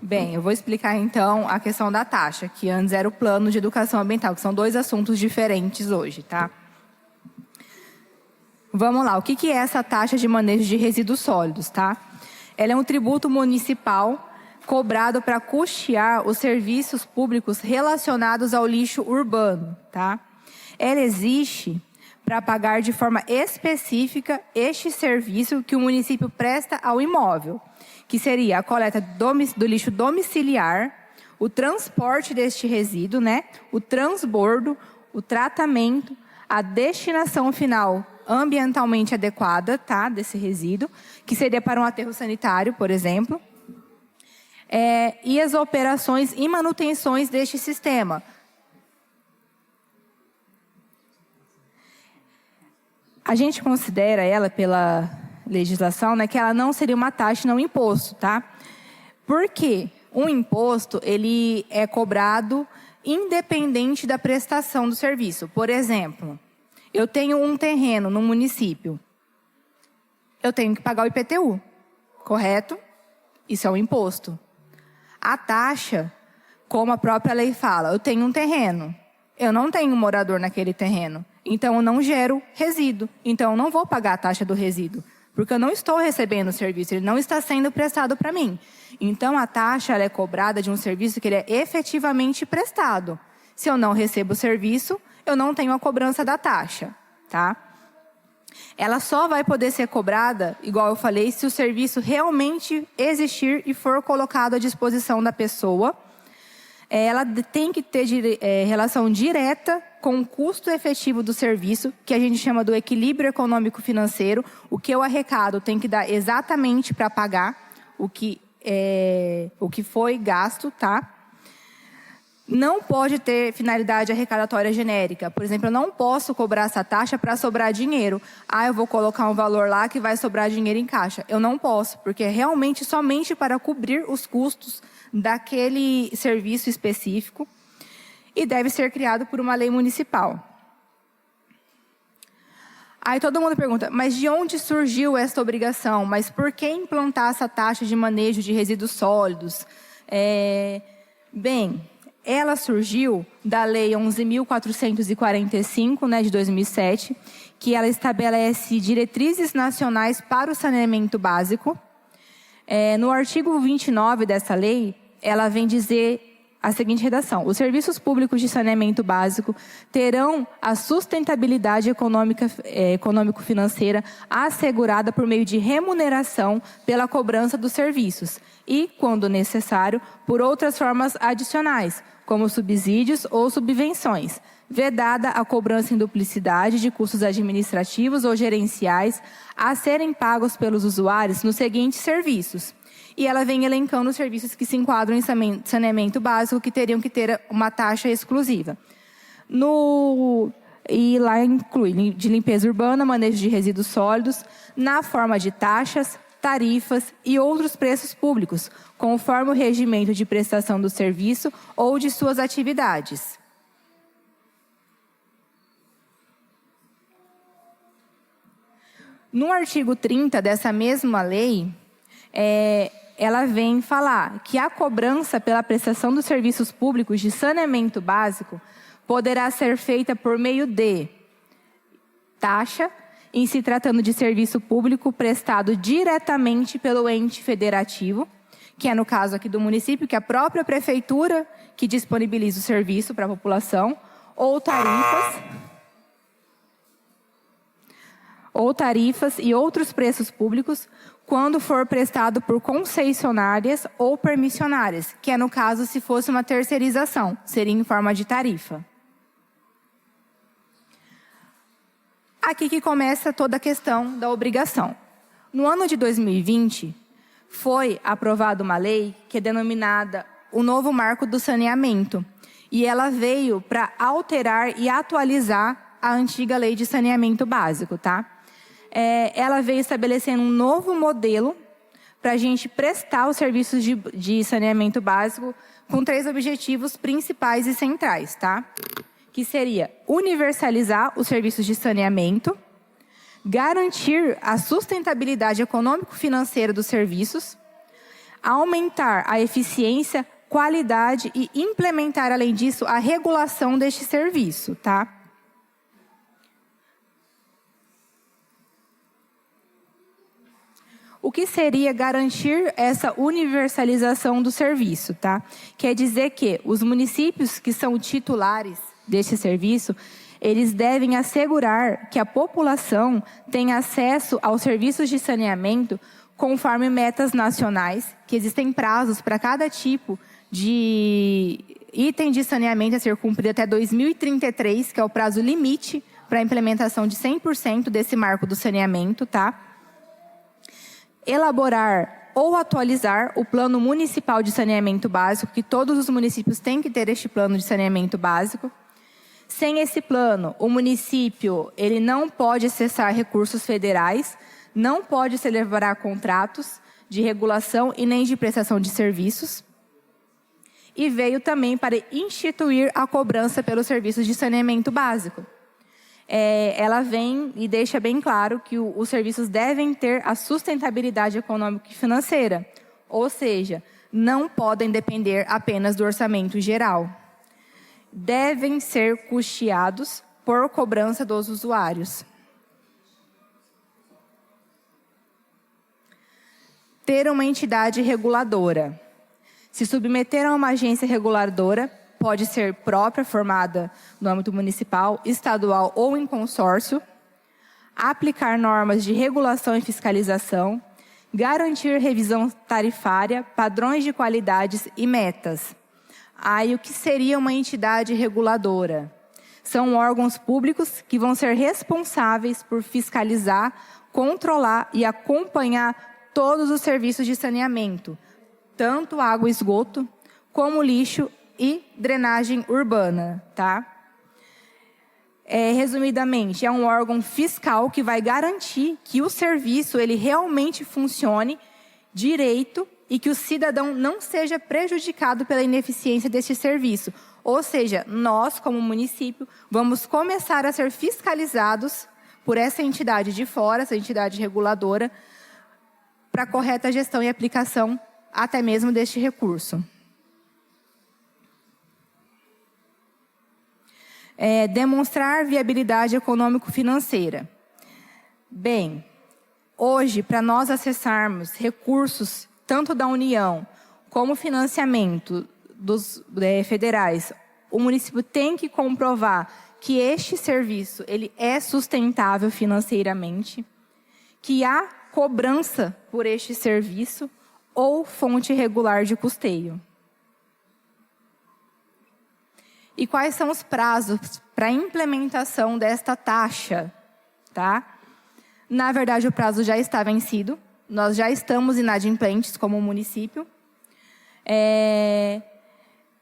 Bem, eu vou explicar então a questão da taxa, que antes era o plano de educação ambiental, que são dois assuntos diferentes hoje, tá? Vamos lá, o que é essa taxa de manejo de resíduos sólidos, tá? Ela é um tributo municipal cobrado para custear os serviços públicos relacionados ao lixo urbano, tá? Ela existe para pagar de forma específica este serviço que o município presta ao imóvel, que seria a coleta do lixo domiciliar, o transporte deste resíduo, né? O transbordo, o tratamento, a destinação final ambientalmente adequada, tá? Desse resíduo, que seria para um aterro sanitário, por exemplo, e as operações e manutenções deste sistema. A gente considera ela, pela legislação, né, que ela não seria uma taxa, não um imposto, tá? Por quê? Um imposto, ele é cobrado independente da prestação do serviço. Por exemplo, eu tenho um terreno no município. Eu tenho que pagar o IPTU, correto? Isso é um imposto. A taxa, como a própria lei fala, eu tenho um terreno. Eu não tenho morador naquele terreno. Então, eu não gero resíduo. Então, eu não vou pagar a taxa do resíduo. Porque eu não estou recebendo o serviço, ele não está sendo prestado para mim. Então, a taxa ela é cobrada de um serviço que ele é efetivamente prestado. Se eu não recebo o serviço, eu não tenho a cobrança da taxa, tá? Ela só vai poder ser cobrada, igual eu falei, se o serviço realmente existir e for colocado à disposição da pessoa. Ela tem que ter relação direta com o custo efetivo do serviço, que a gente chama do equilíbrio econômico-financeiro. O que eu arrecado tem que dar exatamente para pagar o que foi gasto, tá? Não pode ter finalidade arrecadatória genérica. Por exemplo, eu não posso cobrar essa taxa para sobrar dinheiro. Eu vou colocar um valor lá que vai sobrar dinheiro em caixa. Eu não posso, porque é realmente somente para cobrir os custos daquele serviço específico e deve ser criado por uma lei municipal. Aí todo mundo pergunta, mas de onde surgiu esta obrigação? Mas por que implantar essa taxa de manejo de resíduos sólidos? Bem, ela surgiu da Lei 11.445, né, de 2007, que ela estabelece diretrizes nacionais para o saneamento básico. No artigo 29 dessa lei, ela vem dizer a seguinte redação: os serviços públicos de saneamento básico terão a sustentabilidade econômico-financeira assegurada por meio de remuneração pela cobrança dos serviços e, quando necessário, por outras formas adicionais, como subsídios ou subvenções, vedada a cobrança em duplicidade de custos administrativos ou gerenciais a serem pagos pelos usuários nos seguintes serviços. E ela vem elencando os serviços que se enquadram em saneamento básico, que teriam que ter uma taxa exclusiva. E lá inclui de limpeza urbana, manejo de resíduos sólidos, na forma de taxas, tarifas e outros preços públicos, conforme o regimento de prestação do serviço ou de suas atividades. No artigo 30 dessa mesma lei, ela vem falar que a cobrança pela prestação dos serviços públicos de saneamento básico poderá ser feita por meio de taxa, em se tratando de serviço público prestado diretamente pelo ente federativo, que é no caso aqui do município, que é a própria prefeitura que disponibiliza o serviço para a população, ou tarifas e outros preços públicos, quando for prestado por concessionárias ou permissionárias, que é no caso se fosse uma terceirização, seria em forma de tarifa. Aqui que começa toda a questão da obrigação. No ano de 2020, foi aprovada uma lei que é denominada o Novo Marco do Saneamento, e ela veio para alterar e atualizar a antiga Lei de Saneamento Básico, tá? Ela veio estabelecendo um novo modelo para a gente prestar os serviços de saneamento básico com 3 objetivos principais e centrais, tá? Que seria universalizar os serviços de saneamento, garantir a sustentabilidade econômico-financeira dos serviços, aumentar a eficiência, qualidade e implementar, além disso, a regulação deste serviço, tá? O que seria garantir essa universalização do serviço, tá? Quer dizer que os municípios que são titulares deste serviço, eles devem assegurar que a população tenha acesso aos serviços de saneamento conforme metas nacionais, que existem prazos para cada tipo de item de saneamento a ser cumprido até 2033, que é o prazo limite para a implementação de 100% desse marco do saneamento, tá? Elaborar ou atualizar o Plano Municipal de Saneamento Básico, que todos os municípios têm que ter este plano de saneamento básico. Sem esse plano, o município ele não pode acessar recursos federais, não pode celebrar contratos de regulação e nem de prestação de serviços. E veio também para instituir a cobrança pelos serviços de saneamento básico. Ela vem e deixa bem claro que os serviços devem ter a sustentabilidade econômica e financeira, ou seja, não podem depender apenas do orçamento geral. Devem ser custeados por cobrança dos usuários. Ter uma entidade reguladora. Se submeter a uma agência reguladora, pode ser própria, formada no âmbito municipal, estadual ou em consórcio, aplicar normas de regulação e fiscalização, garantir revisão tarifária, padrões de qualidades e metas. Aí, o que seria uma entidade reguladora? São órgãos públicos que vão ser responsáveis por fiscalizar, controlar e acompanhar todos os serviços de saneamento, tanto água e esgoto, como lixo e drenagem urbana, tá? Resumidamente, é um órgão fiscal que vai garantir que o serviço ele realmente funcione direito e que o cidadão não seja prejudicado pela ineficiência deste serviço. Ou seja, nós, como município, vamos começar a ser fiscalizados por essa entidade de fora, essa entidade reguladora, para a correta gestão e aplicação até mesmo deste recurso. Demonstrar viabilidade econômico-financeira. Bem, hoje, para nós acessarmos recursos, tanto da União como financiamento dos federais, o município tem que comprovar que este serviço ele é sustentável financeiramente, que há cobrança por este serviço ou fonte regular de custeio. E quais são os prazos para a implementação desta taxa? Tá? Na verdade, o prazo já está vencido. Nós já estamos inadimplentes como município.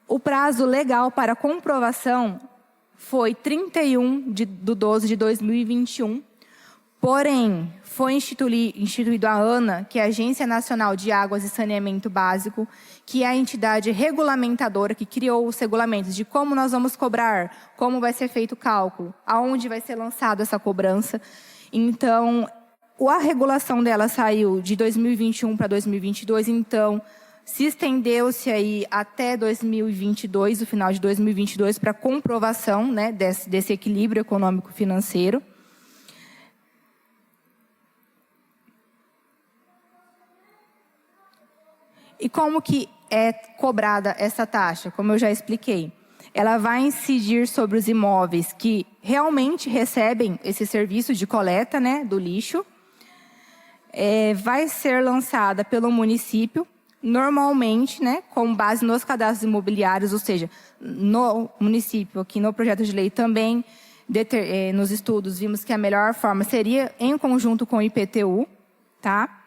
O prazo legal para comprovação foi 31/12/2021. Porém, foi instituído a ANA, que é a Agência Nacional de Águas e Saneamento Básico, que é a entidade regulamentadora que criou os regulamentos de como nós vamos cobrar, como vai ser feito o cálculo, aonde vai ser lançada essa cobrança. Então, a regulação dela saiu de 2021 para 2022, então se estendeu-se aí até 2022, o final de 2022, para comprovação, né, desse equilíbrio econômico-financeiro. E como que é cobrada essa taxa? Como eu já expliquei, ela vai incidir sobre os imóveis que realmente recebem esse serviço de coleta, né, do lixo. Vai ser lançada pelo município, normalmente, né, com base nos cadastros imobiliários, ou seja, no município, aqui no projeto de lei também, nos estudos, vimos que a melhor forma seria em conjunto com o IPTU, tá?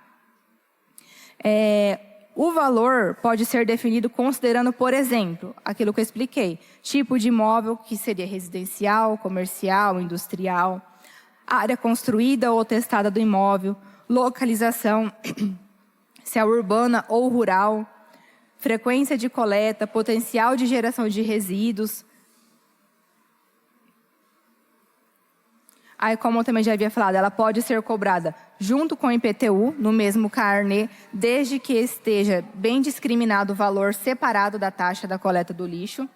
O valor pode ser definido considerando, por exemplo, aquilo que eu expliquei, tipo de imóvel que seria residencial, comercial, industrial, área construída ou testada do imóvel, localização, se é urbana ou rural, frequência de coleta, potencial de geração de resíduos. Aí, como eu também já havia falado, ela pode ser cobrada junto com o IPTU, no mesmo carnê, desde que esteja bem discriminado o valor separado da taxa da coleta do lixo,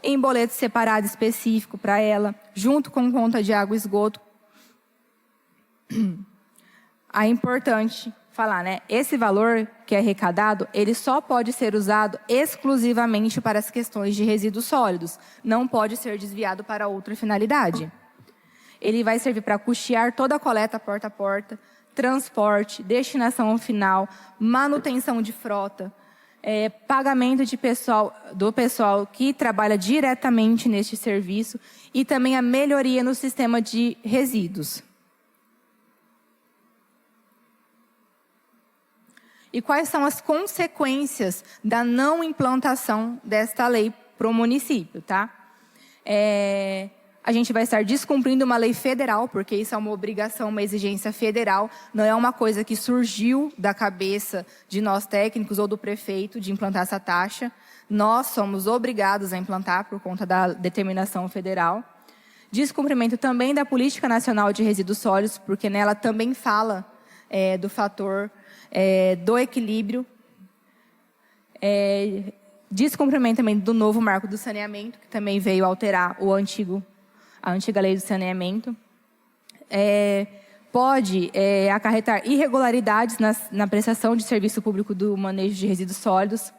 em boleto separado específico para ela, junto com conta de água e esgoto. É importante falar, né? Esse valor que é arrecadado, ele só pode ser usado exclusivamente para as questões de resíduos sólidos, não pode ser desviado para outra finalidade. Ele vai servir para custear toda a coleta porta a porta, transporte, destinação final, manutenção de frota, pagamento do pessoal que trabalha diretamente neste serviço e também a melhoria no sistema de resíduos. E quais são as consequências da não implantação desta lei para o município, tá? a gente vai estar descumprindo uma lei federal, porque isso é uma obrigação, uma exigência federal, não é uma coisa que surgiu da cabeça de nós técnicos ou do prefeito de implantar essa taxa. Nós somos obrigados a implantar por conta da determinação federal. Descumprimento também da Política Nacional de Resíduos Sólidos, porque nela também fala do fator do equilíbrio. Descumprimento também do novo marco do saneamento, que também veio alterar a antiga lei do saneamento. Pode acarretar irregularidades na prestação de serviço público do manejo de resíduos sólidos.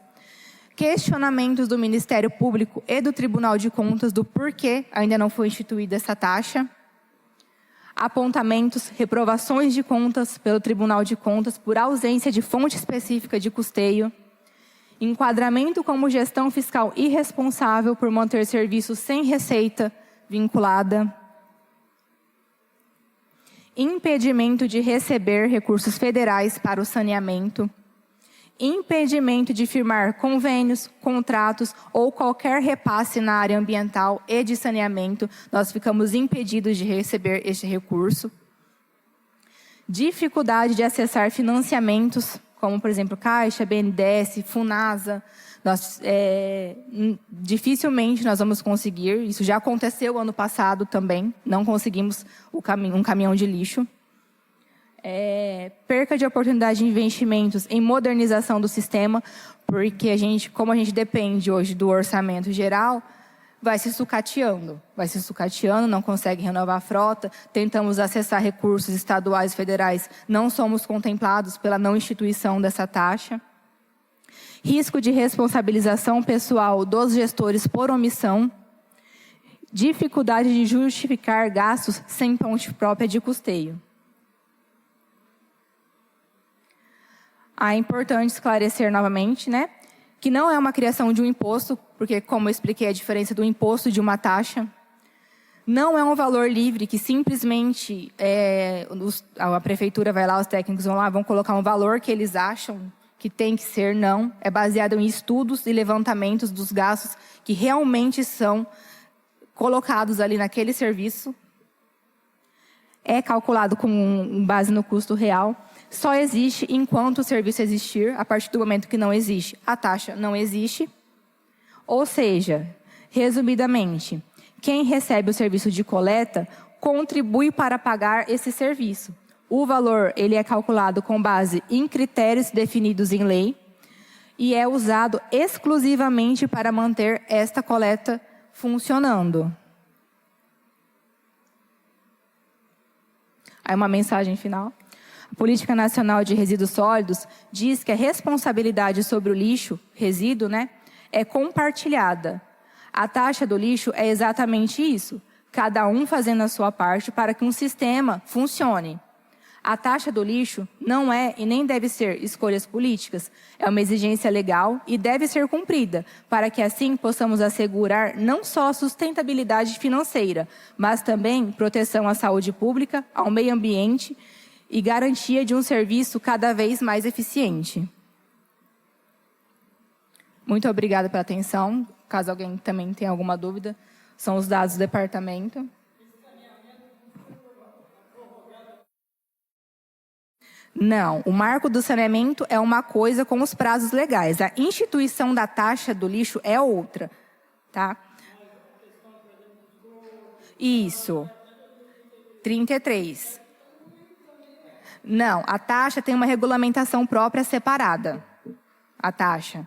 Questionamentos do Ministério Público e do Tribunal de Contas do porquê ainda não foi instituída essa taxa. Apontamentos, reprovações de contas pelo Tribunal de Contas por ausência de fonte específica de custeio. Enquadramento como gestão fiscal irresponsável por manter serviços sem receita vinculada. Impedimento de receber recursos federais para o saneamento. Impedimento de firmar convênios, contratos ou qualquer repasse na área ambiental e de saneamento. Nós ficamos impedidos de receber este recurso. Dificuldade de acessar financiamentos, como, por exemplo, Caixa, BNDES, Funasa. Dificilmente nós vamos conseguir. Isso já aconteceu ano passado também. Não conseguimos um caminhão de lixo. Perca de oportunidade de investimentos em modernização do sistema, porque como a gente depende hoje do orçamento geral, vai se sucateando, não consegue renovar a frota, tentamos acessar recursos estaduais e federais, não somos contemplados pela não instituição dessa taxa. Risco de responsabilização pessoal dos gestores por omissão, dificuldade de justificar gastos sem fonte própria de custeio. É importante esclarecer novamente, que não é uma criação de um imposto, porque, como eu expliquei, a diferença do imposto de uma taxa. Não é um valor livre que simplesmente a prefeitura vai lá, os técnicos vão lá, vão colocar um valor que eles acham que tem que ser, não. É baseado em estudos e levantamentos dos gastos que realmente são colocados ali naquele serviço. É calculado com base no custo real. Só existe enquanto o serviço existir. A partir do momento que não existe, a taxa não existe. Ou seja, resumidamente, quem recebe o serviço de coleta contribui para pagar esse serviço. O valor ele é calculado com base em critérios definidos em lei e é usado exclusivamente para manter esta coleta funcionando. Aí uma mensagem final. A Política Nacional de Resíduos Sólidos diz que a responsabilidade sobre o lixo, resíduo, é compartilhada. A taxa do lixo é exatamente isso. Cada um fazendo a sua parte para que um sistema funcione. A taxa do lixo não é e nem deve ser escolhas políticas. É uma exigência legal e deve ser cumprida, para que assim possamos assegurar não só a sustentabilidade financeira, mas também proteção à saúde pública, ao meio ambiente e garantia de um serviço cada vez mais eficiente. Muito obrigada pela atenção. Caso alguém também tenha alguma dúvida, são os dados do departamento. Não, o marco do saneamento é uma coisa com os prazos legais. A instituição da taxa do lixo é outra, tá? Isso. 33. Não, a taxa tem uma regulamentação própria separada. A taxa.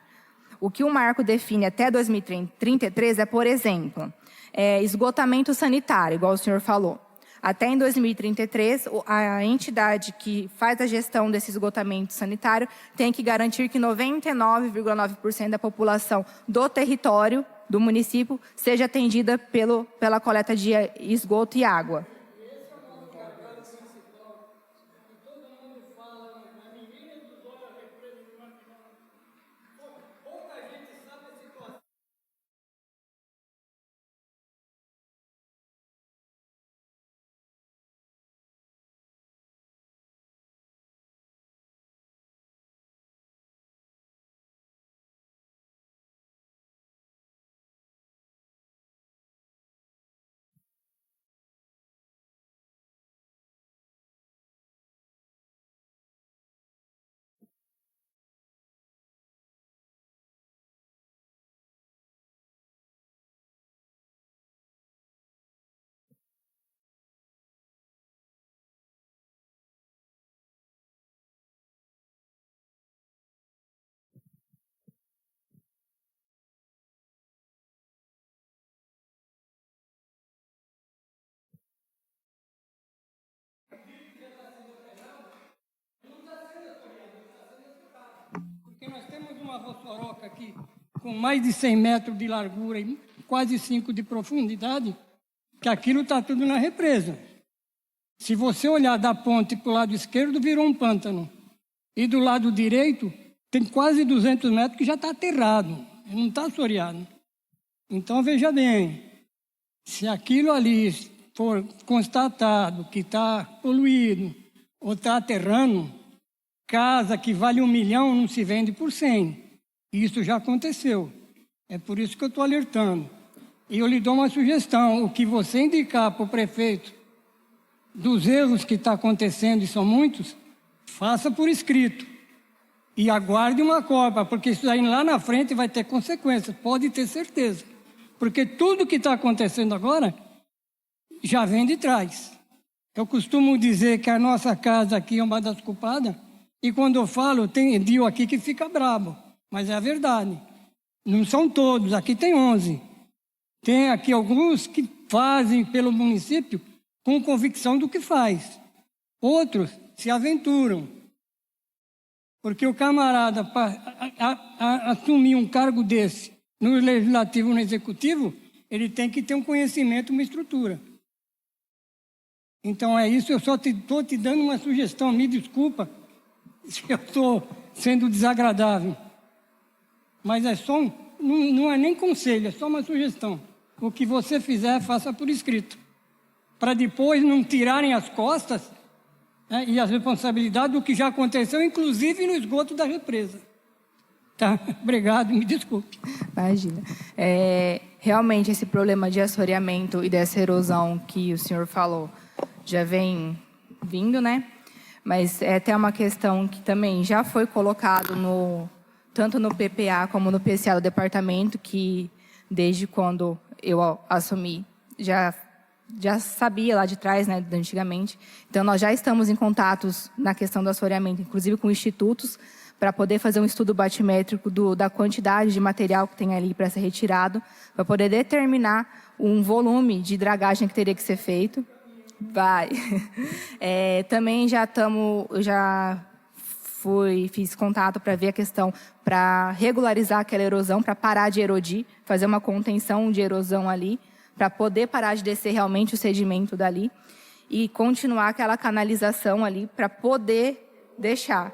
O que o marco define até 2033 é, por exemplo, esgotamento sanitário, igual o senhor falou. Até em 2033, a entidade que faz a gestão desse esgotamento sanitário tem que garantir que 99,9% da população do território do município seja atendida pela coleta de esgoto e água. uma roçoroca aqui com mais de 100 metros de largura e quase 5 de profundidade, que aquilo está tudo na represa. Se você olhar da ponte para o lado esquerdo, virou um pântano. E do lado direito, tem quase 200 metros que já está aterrado, não está assoreado. Então, veja bem, se aquilo ali for constatado que está poluído ou está aterrando, casa que vale 1 milhão não se vende por 100. Isso já aconteceu. É por isso que eu estou alertando. E eu lhe dou uma sugestão, o que você indicar para o prefeito dos erros que está acontecendo, e são muitos, faça por escrito. E aguarde uma cópia, porque isso aí lá na frente vai ter consequências, pode ter certeza. Porque tudo que está acontecendo agora já vem de trás. Eu costumo dizer que a nossa casa aqui é uma das culpadas, e quando eu falo, tem dio aqui que fica bravo, mas é a verdade. Não são todos, aqui tem 11. Tem aqui alguns que fazem pelo município com convicção do que faz. Outros se aventuram. Porque o camarada, para assumir um cargo desse, no legislativo ou no executivo, ele tem que ter um conhecimento, uma estrutura. Então é isso, eu só estou te dando uma sugestão, me desculpa se eu estou sendo desagradável. Mas é só, não é nem conselho, é só uma sugestão. O que você fizer, faça por escrito. Para depois não tirarem as costas, né, e as responsabilidades do que já aconteceu, inclusive no esgoto da represa. Tá? Obrigado, me desculpe. Imagina. Realmente, esse problema de assoreamento e dessa erosão que o senhor falou já vem vindo, né? Mas é até uma questão que também já foi colocado tanto no PPA como no PCA do departamento, que desde quando eu assumi já sabia lá de trás, né, antigamente. Então, nós já estamos em contatos na questão do assoreamento, inclusive com institutos, para poder fazer um estudo batimétrico da quantidade de material que tem ali para ser retirado, para poder determinar um volume de dragagem que teria que ser feito. Vai. Também fiz contato para ver a questão, para regularizar aquela erosão, para parar de erodir, fazer uma contenção de erosão ali, para poder parar de descer realmente o sedimento dali e continuar aquela canalização ali para poder deixar.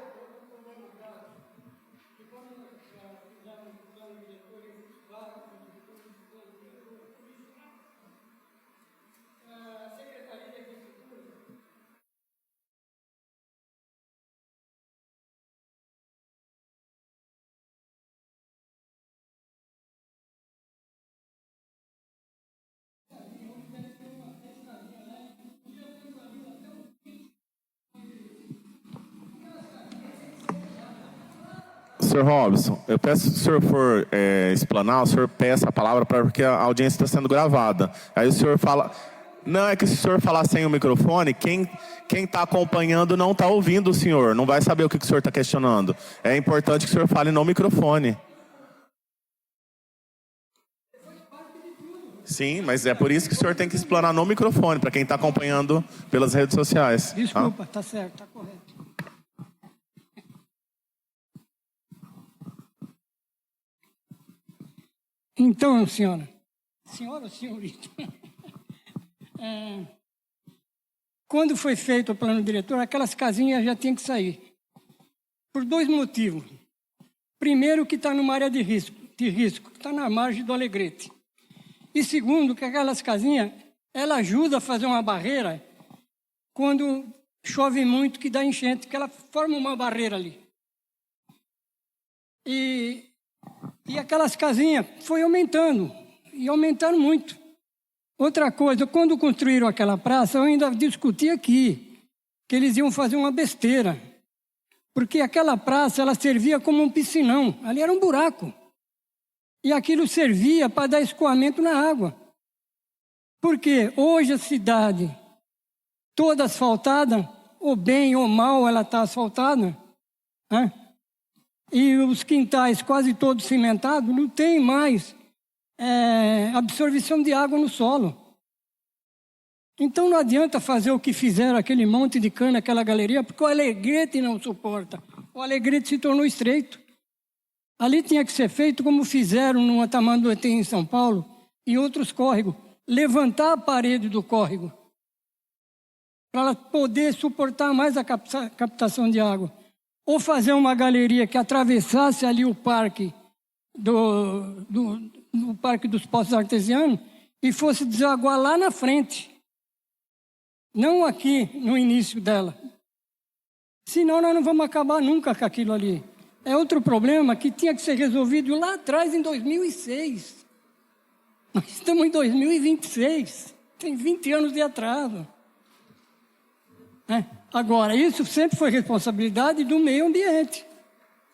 Senhor Robson, eu peço que o senhor for explanar, o senhor peça a palavra porque a audiência está sendo gravada. Aí o senhor fala... Não, é que se o senhor falar sem o microfone, quem está acompanhando não está ouvindo o senhor, não vai saber o que o senhor está questionando. É importante que o senhor fale no microfone. Sim, mas é por isso que o senhor tem que explanar no microfone, para quem está acompanhando pelas redes sociais. Desculpa, tá certo, tá correto. Então, senhora ou senhorita, quando foi feito o plano diretor, aquelas casinhas já tinham que sair. Por 2 motivos. Primeiro, que está numa área de risco, que está na margem do Alegrete. E segundo, que aquelas casinhas, ela ajuda a fazer uma barreira quando chove muito, que dá enchente, que ela forma uma barreira ali. E aquelas casinhas foi aumentando, e aumentaram muito. Outra coisa, quando construíram aquela praça, eu ainda discuti aqui, que eles iam fazer uma besteira. Porque aquela praça, ela servia como um piscinão, ali era um buraco. E aquilo servia para dar escoamento na água. Porque hoje a cidade, toda asfaltada, ou bem ou mal ela está asfaltada, né? E os quintais quase todos cimentados, não tem mais absorção de água no solo. Então não adianta fazer o que fizeram, aquele monte de cana, aquela galeria, porque o Alegrete não suporta. O Alegrete se tornou estreito. Ali tinha que ser feito como fizeram no Tamanduaté, em São Paulo, e outros córregos, levantar a parede do córrego para ela poder suportar mais a captação de água. Ou fazer uma galeria que atravessasse ali o parque do Parque dos Poços Artesianos e fosse desaguar lá na frente, não aqui no início dela. Senão nós não vamos acabar nunca com aquilo ali. É outro problema que tinha que ser resolvido lá atrás, em 2006. Nós estamos em 2026, tem 20 anos de atraso. Agora, isso sempre foi responsabilidade do meio ambiente.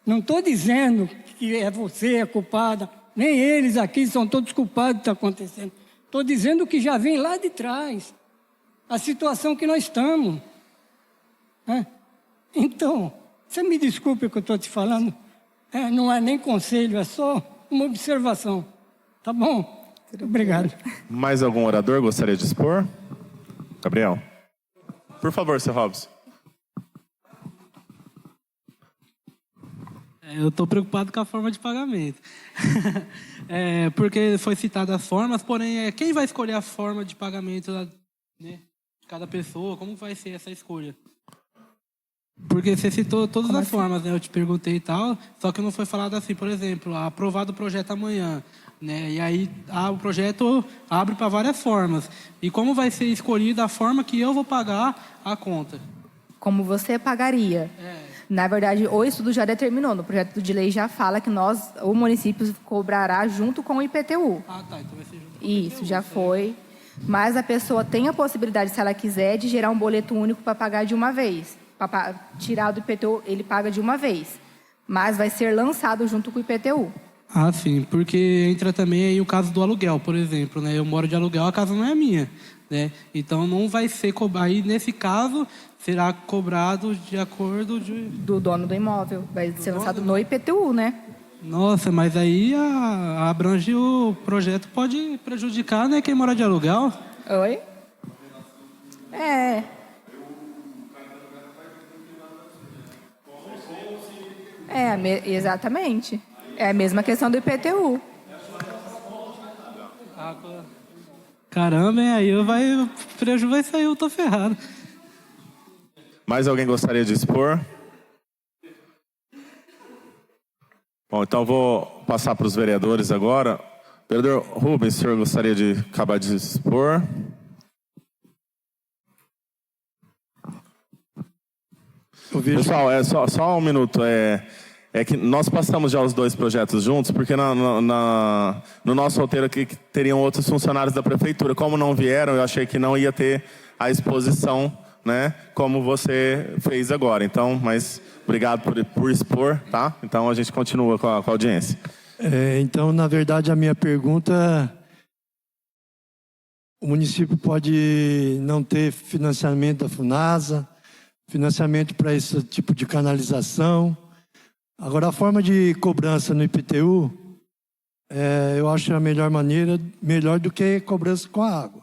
Não estou dizendo que é você a culpada, nem eles aqui são todos culpados do que está acontecendo. Estou dizendo que já vem lá de trás, a situação que nós estamos. Então, você me desculpe o que eu estou te falando, não é nem conselho, é só uma observação. Tá bom? Obrigado. Mais algum orador gostaria de expor? Gabriel. Por favor, Sr. Robson. Eu estou preocupado com a forma de pagamento. Porque foi citada as formas, porém, quem vai escolher a forma de pagamento, né, de cada pessoa? Como vai ser essa escolha? Porque você citou todas as formas, né? Eu te perguntei e tal, só que não foi falado assim, por exemplo, aprovado o projeto amanhã, né? E aí o projeto abre para várias formas. E como vai ser escolhida a forma que eu vou pagar a conta? Como você pagaria? Na verdade, o estudo já determinou, no projeto de lei já fala que o município cobrará junto com o IPTU. Ah, tá, então vai ser junto com o Isso, IPTU, já foi. Mas a pessoa tem a possibilidade, se ela quiser, de gerar um boleto único para pagar de uma vez. Para tirar do IPTU, ele paga de uma vez. Mas vai ser lançado junto com o IPTU. Ah, sim, porque entra também aí o caso do aluguel, por exemplo, né? Eu moro de aluguel, a casa não é minha, né? Então não vai ser cobrado. Aí, nesse caso, será cobrado de acordo do dono do imóvel. Vai ser lançado no IPTU, né? Nossa, mas aí abrange o projeto, pode prejudicar, né, quem mora de aluguel. Oi? Exatamente. É a mesma questão do IPTU. Caramba, hein? Aí o prejuízo vai sair, eu tô ferrado. Mais alguém gostaria de expor? Bom, então vou passar para os vereadores agora. Vereador Rubens, o senhor gostaria de acabar de expor? Pessoal, só um minuto. É que nós passamos já os dois projetos juntos, porque no nosso roteiro aqui teriam outros funcionários da prefeitura. Como não vieram, eu achei que não ia ter a exposição, né, como você fez agora. Então, mas obrigado por expor, tá? Então a gente continua com a audiência. Então, na verdade, a minha pergunta: o município pode não ter financiamento da Funasa, financiamento para esse tipo de canalização. Agora, a forma de cobrança no IPTU, eu acho a melhor maneira, melhor do que cobrança com a água.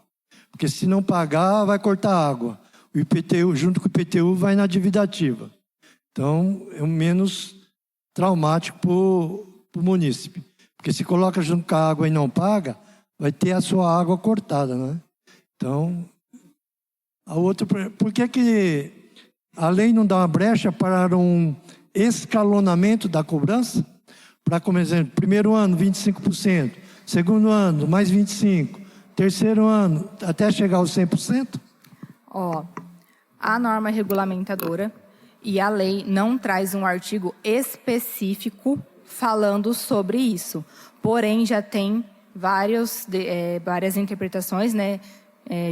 Porque se não pagar, vai cortar a água. O IPTU, junto com o IPTU, vai na dívida ativa. Então, é menos traumático para o munícipe. Porque se coloca junto com a água e não paga, vai ter a sua água cortada, né? Então, a outra, por que a lei não dá uma brecha para um escalonamento da cobrança? Para, como exemplo, primeiro ano, 25%, segundo ano, mais 25%, terceiro ano, até chegar aos 100%? A norma regulamentadora e a lei não traz um artigo específico falando sobre isso. Porém, já tem várias interpretações, né,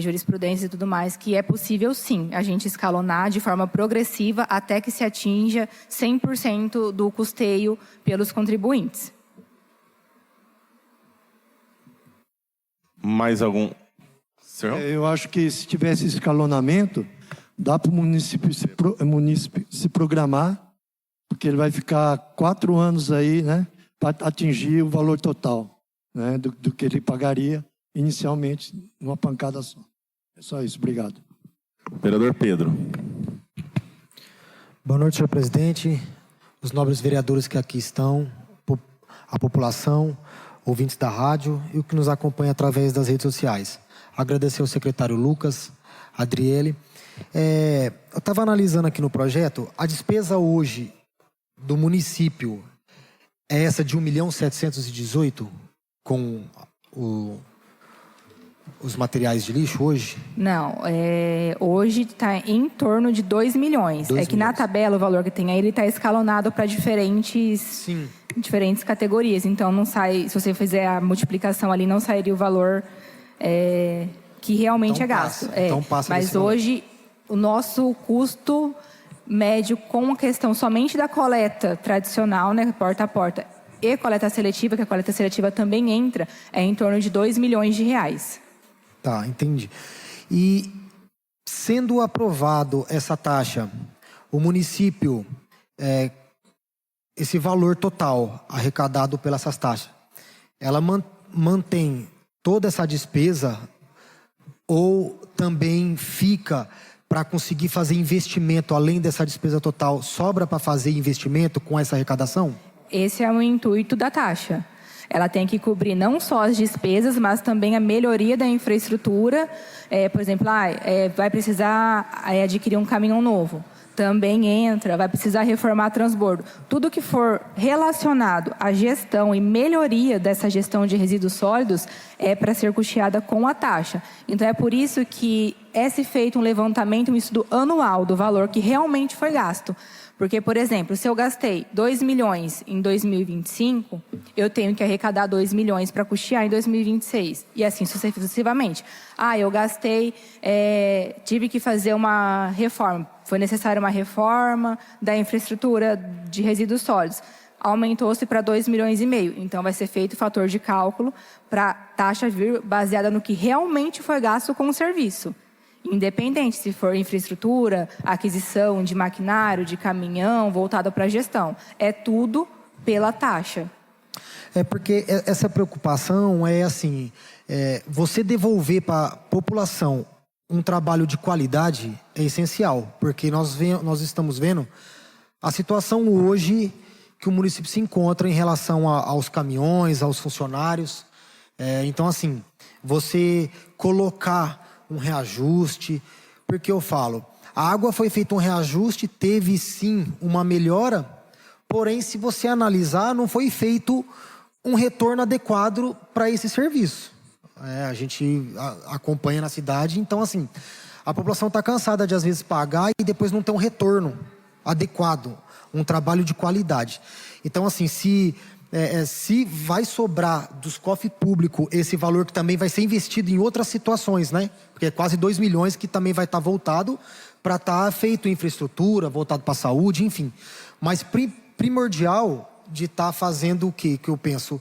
jurisprudência e tudo mais, que é possível, sim, a gente escalonar de forma progressiva até que se atinja 100% do custeio pelos contribuintes. Mais algum? Senhor? Eu acho que se tivesse escalonamento, dá para o município se programar, porque ele vai ficar 4 anos aí, né, para atingir o valor total, né, do que ele pagaria inicialmente numa pancada só. É só isso, obrigado. Vereador Pedro. Boa noite, senhor presidente, os nobres vereadores que aqui estão, a população, ouvintes da rádio e o que nos acompanha através das redes sociais. Agradecer ao secretário Lucas, Adriele. Eu estava analisando aqui no projeto, a despesa hoje do município é essa de 1.718.000 com os materiais de lixo hoje? Não, hoje está em torno de 2 milhões. Que na tabela o valor que tem aí, ele está escalonado para diferentes categorias. Então, não sai, se você fizer a multiplicação ali, não sairia o valor que realmente então é gasto. Então passa mas hoje, o nosso custo médio com a questão somente da coleta tradicional, né, porta a porta, e coleta seletiva, que a coleta seletiva também entra, é em torno de 2 milhões de reais. Tá, entendi. E sendo aprovado essa taxa, o município, esse valor total arrecadado pelas essas taxas, ela mantém toda essa despesa ou também fica para conseguir fazer investimento além dessa despesa total? Sobra para fazer investimento com essa arrecadação? Esse é o intuito da taxa. Ela tem que cobrir não só as despesas, mas também a melhoria da infraestrutura. Por exemplo, vai precisar adquirir um caminhão novo. Também entra, vai precisar reformar transbordo. Tudo que for relacionado à gestão e melhoria dessa gestão de resíduos sólidos é para ser custeada com a taxa. Então, é por isso que se feito um levantamento, um estudo anual do valor que realmente foi gasto. Porque, por exemplo, se eu gastei 2 milhões em 2025, eu tenho que arrecadar 2 milhões para custear em 2026. E assim sucessivamente. Eu gastei, tive que fazer uma reforma. Foi necessária uma reforma da infraestrutura de resíduos sólidos. Aumentou-se para 2,5 milhões. Então, vai ser feito o fator de cálculo para a taxa vir baseada no que realmente foi gasto com o serviço. Independente se for infraestrutura, aquisição de maquinário, de caminhão, voltado para a gestão. É tudo pela taxa. Porque essa preocupação é assim, você devolver para a população um trabalho de qualidade é essencial, porque nós estamos vendo a situação hoje que o município se encontra em relação aos caminhões, aos funcionários. Então, assim, você colocar um reajuste, porque eu falo, a água foi feito um reajuste, teve sim uma melhora, porém, se você analisar, não foi feito um retorno adequado para esse serviço. A gente acompanha na cidade, então assim, a população está cansada de às vezes pagar e depois não ter um retorno adequado, um trabalho de qualidade. Então assim, se vai sobrar dos cofres públicos esse valor que também vai ser investido em outras situações, né? Porque é quase 2 milhões que também vai estar voltado para estar feito infraestrutura, voltado para a saúde, enfim. Mas primordial de estar fazendo o quê? Que eu penso,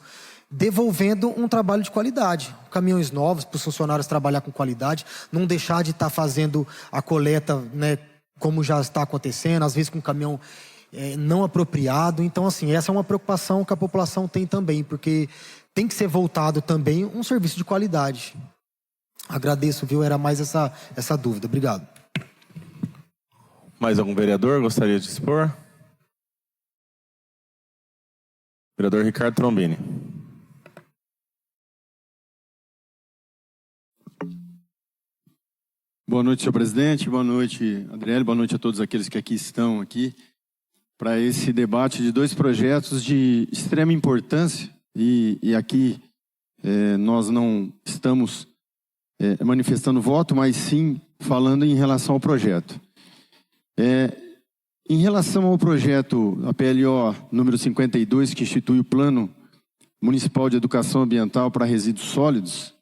devolvendo um trabalho de qualidade. Caminhões novos para os funcionários trabalhar com qualidade, não deixar de estar fazendo a coleta, né, como já está acontecendo, às vezes com caminhão não apropriado. Então, assim, essa é uma preocupação que a população tem também, porque tem que ser voltado também um serviço de qualidade. Agradeço, viu? Era mais essa dúvida. Obrigado. Mais algum vereador gostaria de expor? Vereador Ricardo Trombini. Boa noite, senhor presidente. Boa noite, Adriele. Boa noite a todos aqueles que aqui estão para esse debate de 2 projetos de extrema importância. E aqui nós não estamos manifestando voto, mas sim falando em relação ao projeto. Em relação ao projeto, a PLO número 52, que institui o Plano Municipal de Educação Ambiental para Resíduos Sólidos,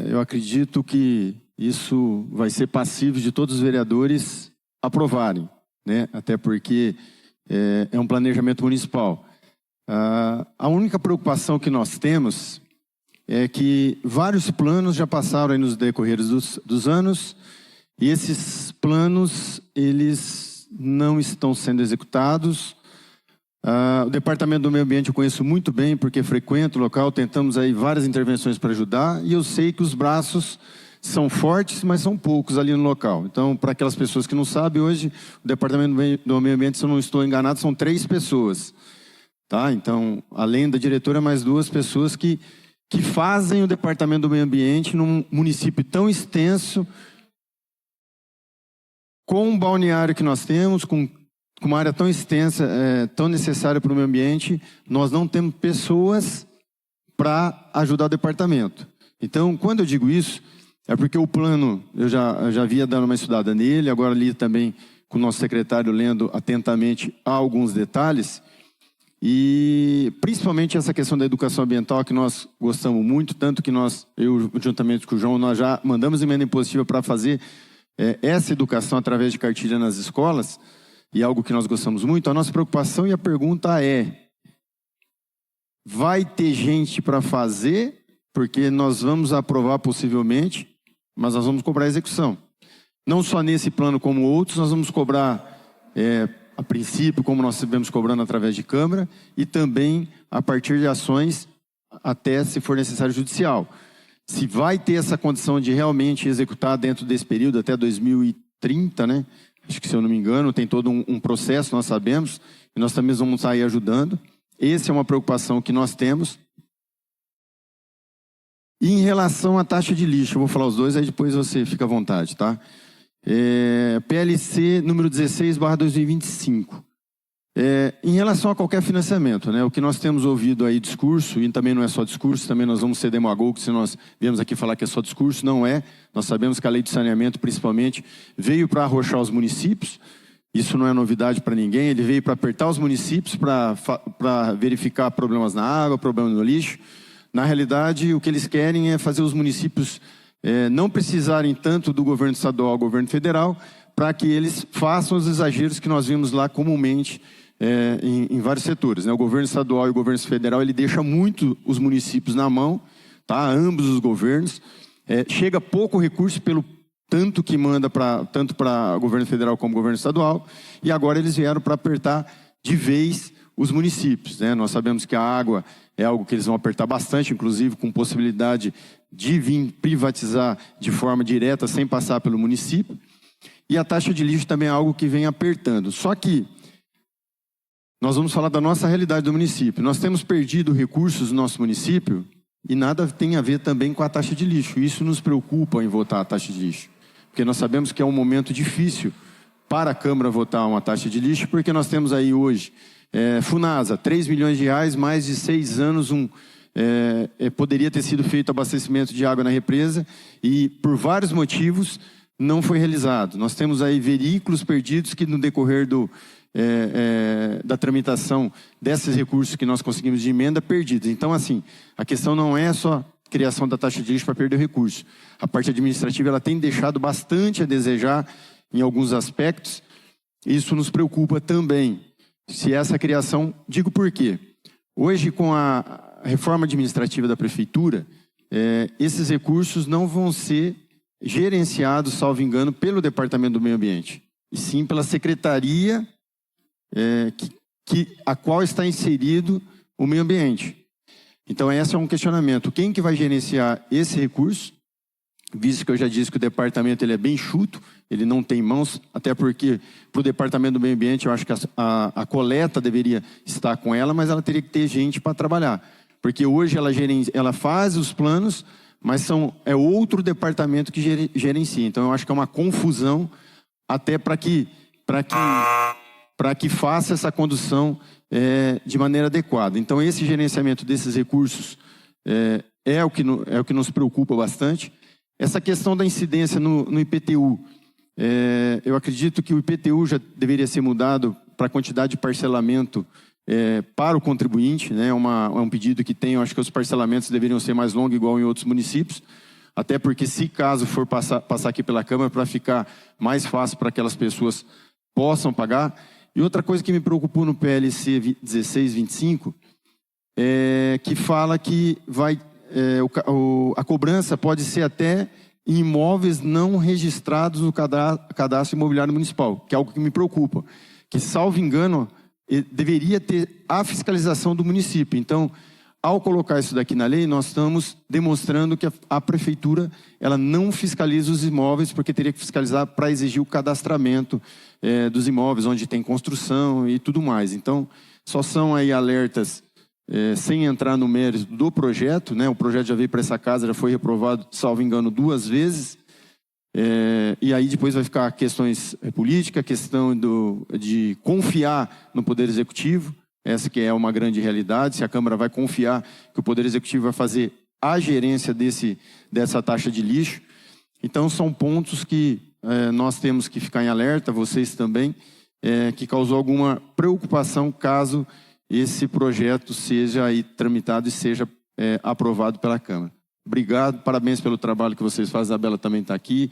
eu acredito que isso vai ser passível de todos os vereadores aprovarem, né? Até porque é um planejamento municipal. A única preocupação que nós temos é que vários planos já passaram aí nos decorreres dos anos e esses planos, eles não estão sendo executados. O Departamento do Meio Ambiente eu conheço muito bem, porque frequento o local, tentamos aí várias intervenções para ajudar, e eu sei que os braços são fortes, mas são poucos ali no local. Então, para aquelas pessoas que não sabem, hoje o Departamento do Meio Ambiente, se eu não estou enganado, são 3 pessoas. tá? Então, além da diretora, mais 2 pessoas que fazem o Departamento do Meio Ambiente num município tão extenso, com um balneário que nós temos, com uma área tão extensa, tão necessária para o meio ambiente, nós não temos pessoas para ajudar o departamento. Então, quando eu digo isso, é porque o plano, eu já havia dado uma estudada nele, agora li também com o nosso secretário, lendo atentamente alguns detalhes, e principalmente essa questão da educação ambiental, que nós gostamos muito, tanto que eu juntamente com o João, nós já mandamos emenda impositiva para fazer essa educação através de cartilha nas escolas, e algo que nós gostamos muito. A nossa preocupação e a pergunta é: vai ter gente para fazer? Porque nós vamos aprovar possivelmente, mas nós vamos cobrar a execução. Não só nesse plano como outros, nós vamos cobrar a princípio, como nós estivemos cobrando através de Câmara, e também a partir de ações, até se for necessário judicial. Se vai ter essa condição de realmente executar dentro desse período, até 2030, né? Acho que, se eu não me engano, tem todo um processo, nós sabemos, e nós também vamos sair ajudando. Essa é uma preocupação que nós temos. E em relação à taxa de lixo, eu vou falar os dois, aí depois você fica à vontade, tá? PLC número 16/2025. Em relação a qualquer financiamento, né? O que nós temos ouvido aí, discurso, e também não é só discurso, também nós vamos ser demagogos se nós viemos aqui falar que é só discurso, não é. Nós sabemos que a lei de saneamento, principalmente, veio para arrochar os municípios, isso não é novidade para ninguém, ele veio para apertar os municípios, para verificar problemas na água, problemas no lixo. Na realidade, o que eles querem é fazer os municípios não precisarem tanto do governo estadual ao governo federal, para que eles façam os exageros que nós vimos lá comumente em vários setores, né? O governo estadual e o governo federal, ele deixa muito os municípios na mão, tá? Ambos os governos. Chega pouco recurso pelo tanto que manda tanto para o governo federal como o governo estadual, e agora eles vieram para apertar de vez os municípios, né? Nós sabemos que a água é algo que eles vão apertar bastante, inclusive com possibilidade de vir privatizar de forma direta, sem passar pelo município. E a taxa de lixo também é algo que vem apertando. Só que nós vamos falar da nossa realidade do município. Nós temos perdido recursos no nosso município e nada tem a ver também com a taxa de lixo. Isso nos preocupa em votar a taxa de lixo. Porque nós sabemos que é um momento difícil para a Câmara votar uma taxa de lixo, porque nós temos aí hoje Funasa, 3 milhões de reais, mais de 6 anos, poderia ter sido feito abastecimento de água na represa e por vários motivos não foi realizado. Nós temos aí veículos perdidos que no decorrer da tramitação desses recursos que nós conseguimos de emenda, perdidos. Então, assim, a questão não é só criação da taxa de lixo para perder recurso. A parte administrativa ela tem deixado bastante a desejar em alguns aspectos. Isso nos preocupa também. Se essa criação, digo por quê? Hoje, com a reforma administrativa da prefeitura, esses recursos não vão ser gerenciados, salvo engano, pelo Departamento do Meio Ambiente, e sim pela secretaria a qual está inserido o meio ambiente. Então, esse é um questionamento. Quem que vai gerenciar esse recurso? Visto que eu já disse que o departamento ele é bem enxuto, ele não tem mãos, até porque para o Departamento do Meio Ambiente eu acho que a coleta deveria estar com ela, mas ela teria que ter gente para trabalhar. Porque hoje ela faz os planos, mas é outro departamento que gerencia. Então eu acho que é uma confusão até para que faça essa condução de maneira adequada. Então esse gerenciamento desses recursos é o que nos preocupa bastante. Essa questão da incidência no IPTU, eu acredito que o IPTU já deveria ser mudado para a quantidade de parcelamento para o contribuinte, né? É um pedido que tem, eu acho que os parcelamentos deveriam ser mais longos, igual em outros municípios, até porque se caso for passar aqui pela Câmara, para ficar mais fácil para que aquelas pessoas possam pagar. E outra coisa que me preocupou no PLC 1625, que fala que a cobrança pode ser até em imóveis não registrados no cadastro imobiliário municipal, que é algo que me preocupa. Que, salvo engano, deveria ter a fiscalização do município. Então, ao colocar isso daqui na lei, nós estamos demonstrando que a prefeitura ela não fiscaliza os imóveis, porque teria que fiscalizar para exigir o cadastramento dos imóveis, onde tem construção e tudo mais. Então, só são aí alertas sem entrar no mérito do projeto, né? O projeto já veio para essa casa, já foi reprovado, salvo engano, 2 vezes. E aí depois vai ficar questões políticas, questão de confiar no Poder Executivo, essa que é uma grande realidade, se a Câmara vai confiar que o Poder Executivo vai fazer a gerência dessa taxa de lixo. Então são pontos que nós temos que ficar em alerta, vocês também, que causou alguma preocupação caso esse projeto seja aí tramitado e seja aprovado pela Câmara. Obrigado, parabéns pelo trabalho que vocês fazem, a Isabela também está aqui.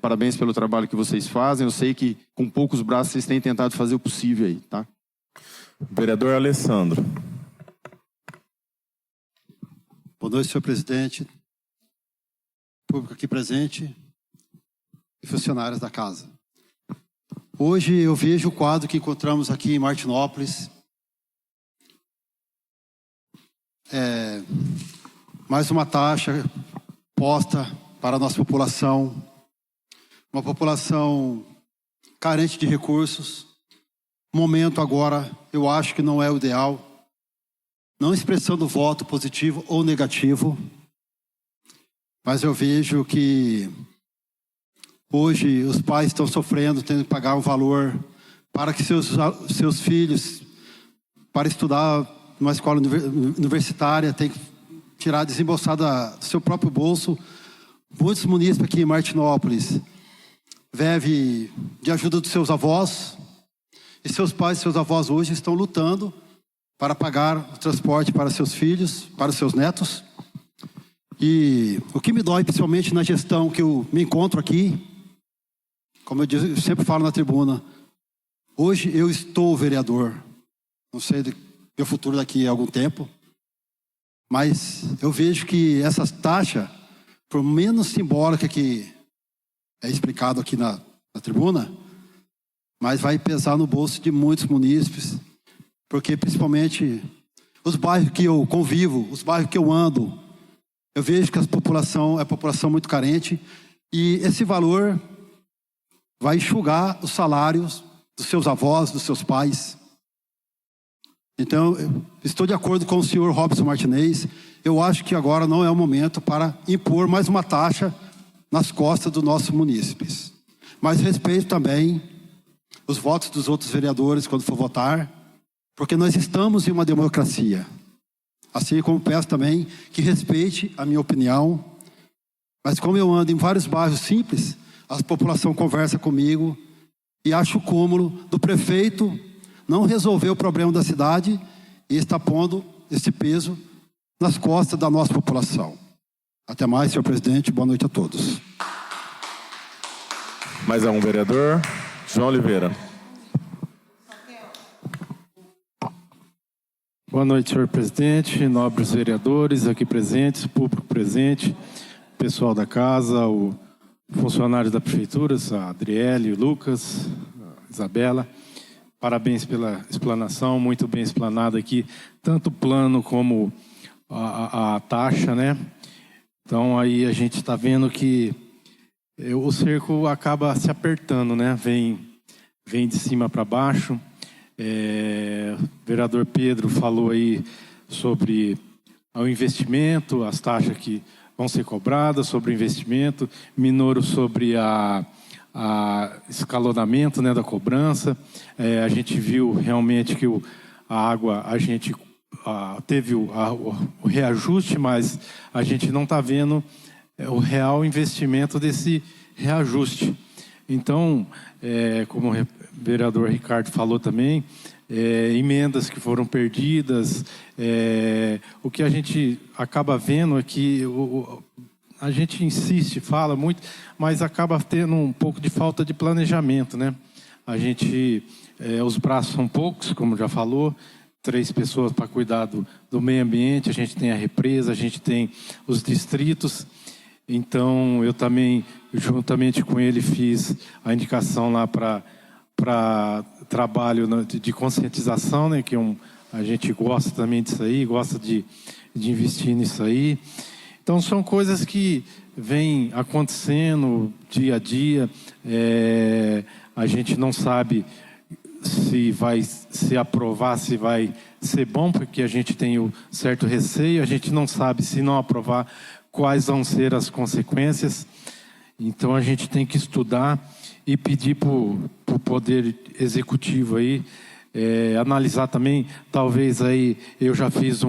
Parabéns pelo trabalho que vocês fazem. Eu sei que com poucos braços vocês têm tentado fazer o possível aí, tá? Vereador Alessandro. Boa noite, senhor presidente, público aqui presente e funcionários da casa. Hoje eu vejo o quadro que encontramos aqui em Martinópolis. Mais uma taxa posta para a nossa população, uma população carente de recursos. O momento agora, eu acho que não é o ideal, não expressando voto positivo ou negativo, mas eu vejo que hoje os pais estão sofrendo, tendo que pagar um valor para que seus filhos, para estudar numa escola universitária, tem que tirar, desembolsar do seu próprio bolso. Muitos munícipes aqui em Martinópolis vivem de ajuda dos seus avós, e seus pais e seus avós hoje estão lutando para pagar o transporte para seus filhos, para os seus netos. E o que me dói, principalmente na gestão que eu me encontro aqui, como eu sempre falo na tribuna, hoje eu estou vereador, não sei do meu futuro daqui a algum tempo, mas eu vejo que essa taxa, por menos simbólica que é explicado aqui na tribuna, mas vai pesar no bolso de muitos munícipes, porque principalmente os bairros que eu convivo, os bairros que eu ando, eu vejo que a população é população muito carente, e esse valor vai enxugar os salários dos seus avós, dos seus pais. Então, eu estou de acordo com o senhor Robson Martinez. Eu acho que agora não é o momento para impor mais uma taxa nas costas dos nossos munícipes. Mas respeito também os votos dos outros vereadores quando for votar, porque nós estamos em uma democracia. Assim como peço também que respeite a minha opinião, mas como eu ando em vários bairros simples, a população conversa comigo e acho o cúmulo do prefeito não resolver o problema da cidade e está pondo esse peso nas costas da nossa população. Até mais, senhor presidente. Boa noite a todos. Mais algum vereador? João Oliveira. Boa noite, senhor presidente, nobres vereadores aqui presentes, público presente, pessoal da casa, o funcionários da prefeitura, a Adriele, o Lucas, a Isabela. Parabéns pela explanação, muito bem explanado aqui, tanto o plano como a taxa, né? Então aí a gente está vendo que o cerco acaba se apertando, né? Vem de cima para baixo. O vereador Pedro falou aí sobre o investimento, as taxas que vão ser cobradas sobre o investimento, Minoro sobre a escalonamento, né, da cobrança. A gente viu realmente que a água, a gente teve o reajuste, mas a gente não está vendo o real investimento desse reajuste. Então, como o vereador Ricardo falou também, emendas que foram perdidas, o que a gente acaba vendo é que a gente insiste, fala muito, mas acaba tendo um pouco de falta de planejamento, né? A gente, os braços são poucos, como já falou, 3 pessoas para cuidar do meio ambiente, a gente tem a represa, a gente tem os distritos. Então, eu também, juntamente com ele, fiz a indicação lá para trabalho de conscientização, né? Que a gente gosta também disso aí, gosta de investir nisso aí. Então, são coisas que vêm acontecendo dia a dia. A gente não sabe se vai se aprovar, se vai ser bom, porque a gente tem um certo receio, a gente não sabe, se não aprovar, quais vão ser as consequências. Então a gente tem que estudar e pedir para o Poder Executivo aí, analisar também. Talvez aí eu já fiz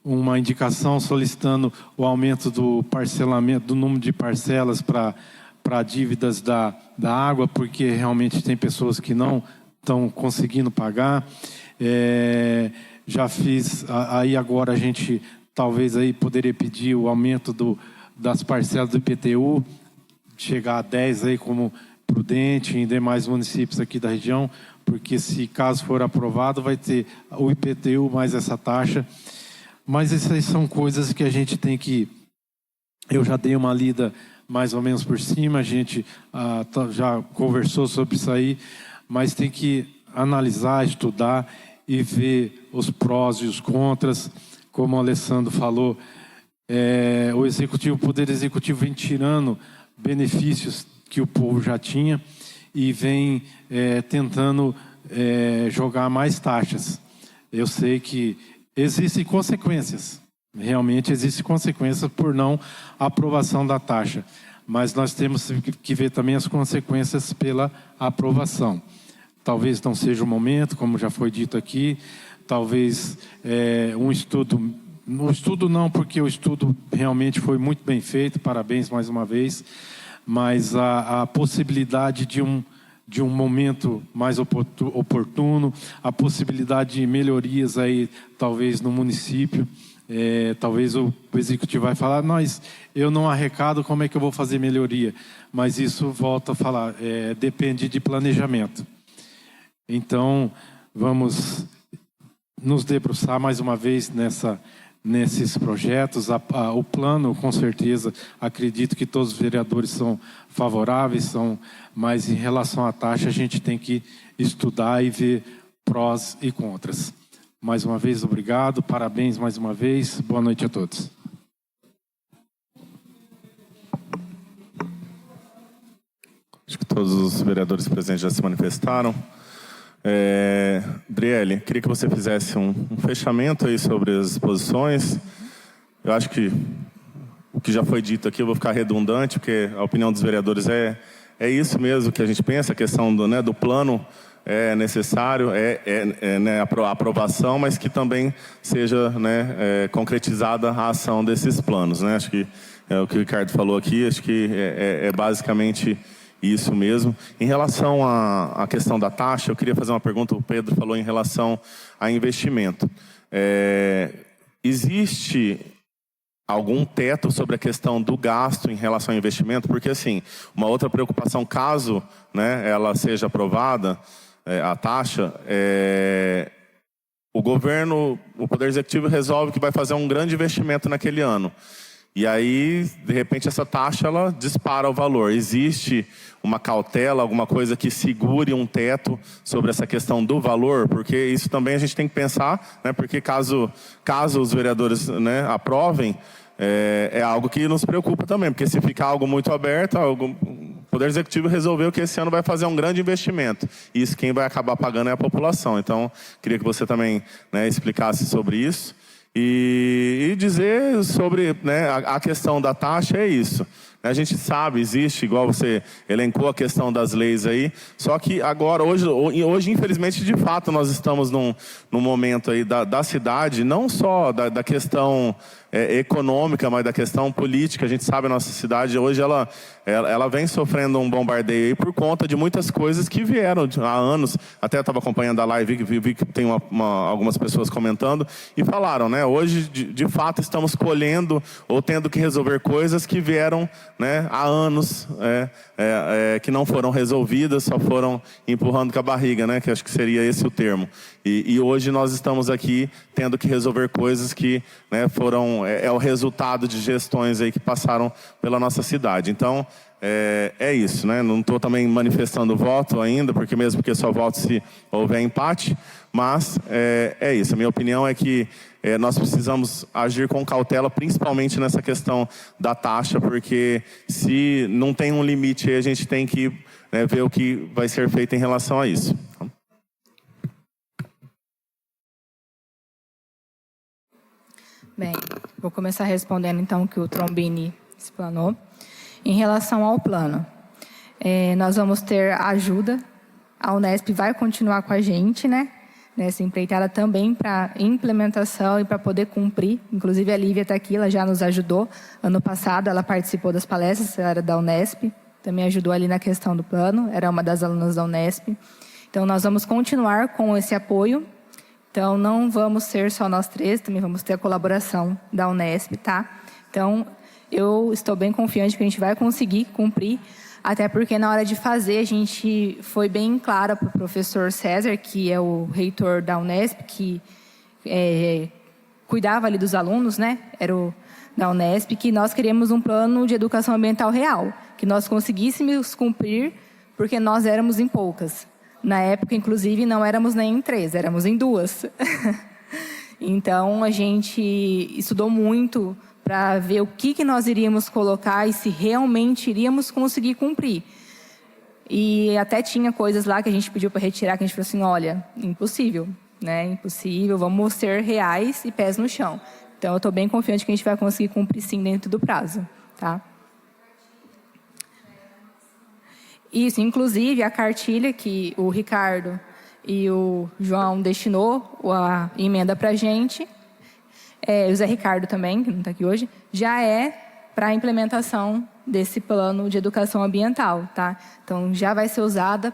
uma indicação solicitando o aumento do parcelamento, do número de parcelas para dívidas da água, porque realmente tem pessoas que não estão conseguindo pagar. Já fiz, aí agora a gente talvez aí poderia pedir o aumento das parcelas do IPTU, chegar a 10 aí como prudente em demais municípios aqui da região, porque se caso for aprovado vai ter o IPTU mais essa taxa. Mas essas são coisas que a gente tem que... Eu já dei uma lida mais ou menos por cima, a gente já conversou sobre isso aí, mas tem que analisar, estudar e ver os prós e os contras. Como o Alessandro falou, o Poder Executivo vem tirando benefícios que o povo já tinha e vem tentando jogar mais taxas. Eu sei que existem consequências, realmente existem consequências por não aprovação da taxa, mas nós temos que ver também as consequências pela aprovação. Talvez não seja o momento, como já foi dito aqui, talvez um estudo não, porque o estudo realmente foi muito bem feito, parabéns mais uma vez, mas a possibilidade de um momento mais oportuno, a possibilidade de melhorias aí, talvez no município, talvez o executivo vai falar, eu não arrecado, como é que eu vou fazer melhoria? Mas isso, volto a falar, depende de planejamento. Então, vamos nos debruçar mais uma vez nesses projetos. O plano, com certeza, acredito que todos os vereadores são favoráveis, mas em relação à taxa a gente tem que estudar e ver prós e contras. Mais uma vez, obrigado, parabéns mais uma vez, boa noite a todos. Acho que todos os vereadores presentes já se manifestaram. Driele, queria que você fizesse um fechamento aí sobre as exposições. Eu acho que o que já foi dito aqui, eu vou ficar redundante, porque a opinião dos vereadores é isso mesmo que a gente pensa, a questão do plano é necessário, a aprovação, mas que também seja concretizada a ação desses planos. Acho que o que o Ricardo falou aqui, acho que é basicamente isso mesmo. Em relação à questão da taxa, eu queria fazer uma pergunta. O Pedro falou em relação a investimento. Existe algum teto sobre a questão do gasto em relação ao investimento? Porque, assim, uma outra preocupação, caso ela seja aprovada, a taxa, o governo, o Poder Executivo resolve que vai fazer um grande investimento naquele ano. E aí, de repente, essa taxa ela dispara o valor. Existe uma cautela, alguma coisa que segure um teto sobre essa questão do valor? Porque isso também a gente tem que pensar, porque caso os vereadores aprovem, é algo que nos preocupa também. Porque se ficar algo muito aberto, o Poder Executivo resolveu que esse ano vai fazer um grande investimento. E isso quem vai acabar pagando é a população. Então, queria que você também explicasse sobre isso. E dizer sobre a questão da taxa é isso. A gente sabe, existe, igual você elencou a questão das leis aí, só que agora, hoje infelizmente, de fato, nós estamos num momento aí da cidade, não só da questão econômica, mas da questão política. A gente sabe, a nossa cidade hoje, ela vem sofrendo um bombardeio aí por conta de muitas coisas que vieram há anos. Até estava acompanhando a live, vi que tem algumas pessoas comentando e falaram, hoje, de fato, estamos colhendo ou tendo que resolver coisas que vieram há anos, que não foram resolvidas, só foram empurrando com a barriga, que acho que seria esse o termo. E hoje nós estamos aqui tendo que resolver coisas que foram o resultado de gestões aí que passaram pela nossa cidade. Então, é isso, Não estou também manifestando voto ainda, porque mesmo que só voto se houver empate, mas é isso. A minha opinião é que nós precisamos agir com cautela, principalmente nessa questão da taxa, porque se não tem um limite aí, a gente tem que ver o que vai ser feito em relação a isso. Bem, vou começar respondendo, então, o que o Trombini explanou. Em relação ao plano, nós vamos ter ajuda. A Unesp vai continuar com a gente, né? Nessa empreitada também para implementação e para poder cumprir. Inclusive, a Lívia está aqui, ela já nos ajudou. Ano passado, ela participou das palestras, ela era da Unesp. Também ajudou ali na questão do plano, era uma das alunas da Unesp. Então, nós vamos continuar com esse apoio. Então, não vamos ser só nós três, também vamos ter a colaboração da Unesp, tá? Então, eu estou bem confiante que a gente vai conseguir cumprir, até porque na hora de fazer, a gente foi bem clara para o professor César, que é o reitor da Unesp, que cuidava ali dos alunos, né? Era o da Unesp, que nós queríamos um plano de educação ambiental real, que nós conseguíssemos cumprir, porque nós éramos em poucas. Na época, inclusive, não éramos nem em 3, éramos em 2. Então, a gente estudou muito para ver o que nós iríamos colocar e se realmente iríamos conseguir cumprir. E até tinha coisas lá que a gente pediu para retirar, que a gente falou assim, olha, impossível, né? Impossível, vamos ser reais e pés no chão. Então, eu estou bem confiante que a gente vai conseguir cumprir, sim, dentro do prazo, tá? Isso, inclusive, a cartilha que o Ricardo e o João destinou a emenda para a gente, o Zé Ricardo também, que não está aqui hoje, já é para a implementação desse plano de educação ambiental, tá? Então, já vai ser usada,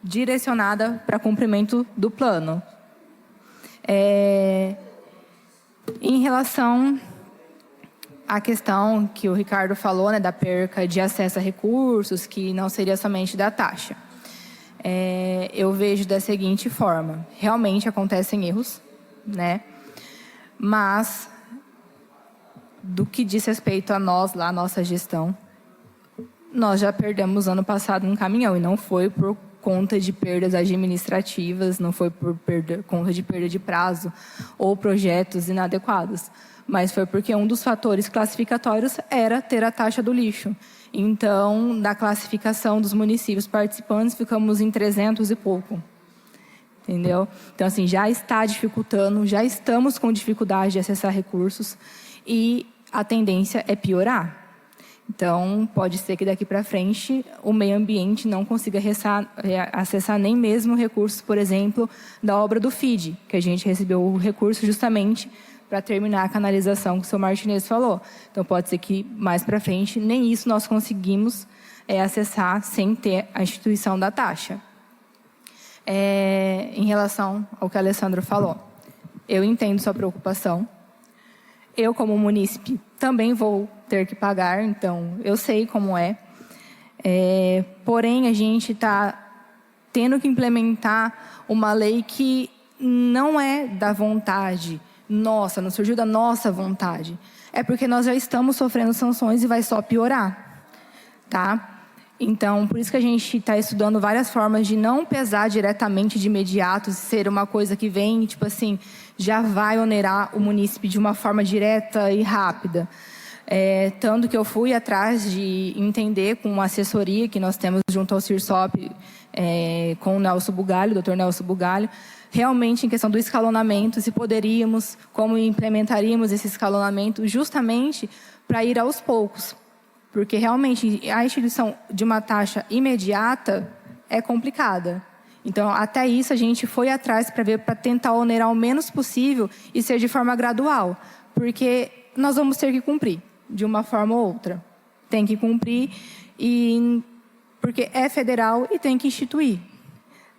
direcionada para cumprimento do plano. Em relação à questão que o Ricardo falou, né, da perca de acesso a recursos, que não seria somente da taxa. Eu vejo da seguinte forma, realmente acontecem erros, né? Mas, do que diz respeito a nós, lá, a nossa gestão, nós já perdemos ano passado um caminhão, e não foi por conta de perdas administrativas, não foi por conta de perda de prazo ou projetos inadequados, mas foi porque um dos fatores classificatórios era ter a taxa do lixo. Então, da classificação dos municípios participantes, ficamos em 300 e pouco. Entendeu? Então, assim, já está dificultando, já estamos com dificuldade de acessar recursos e a tendência é piorar. Então, pode ser que daqui para frente o meio ambiente não consiga acessar nem mesmo recursos, por exemplo, da obra do FID, que a gente recebeu o recurso justamente para terminar a canalização que o senhor Martinez falou. Então, pode ser que mais para frente nem isso nós conseguimos acessar sem ter a instituição da taxa. Em relação ao que a Alessandra falou, eu entendo sua preocupação. Eu, como munícipe, também vou ter que pagar, então eu sei como é. Porém, a gente está tendo que implementar uma lei que não é da vontade nossa, não surgiu da nossa vontade. É porque nós já estamos sofrendo sanções e vai só piorar, tá? Então, por isso que a gente está estudando várias formas de não pesar diretamente de imediato, ser uma coisa que vem, tipo assim, já vai onerar o munícipe de uma forma direta e rápida. Tanto que eu fui atrás de entender com uma assessoria que nós temos junto ao CIRSOP, com o Nelson Bugalho, o Dr. Nelson Bugalho, realmente em questão do escalonamento, se poderíamos, como implementaríamos esse escalonamento, justamente para ir aos poucos. Porque realmente a instituição de uma taxa imediata é complicada. Então, até isso a gente foi atrás para ver, para tentar onerar o menos possível e ser de forma gradual. Porque nós vamos ter que cumprir, de uma forma ou outra. Tem que cumprir, porque é federal e tem que instituir.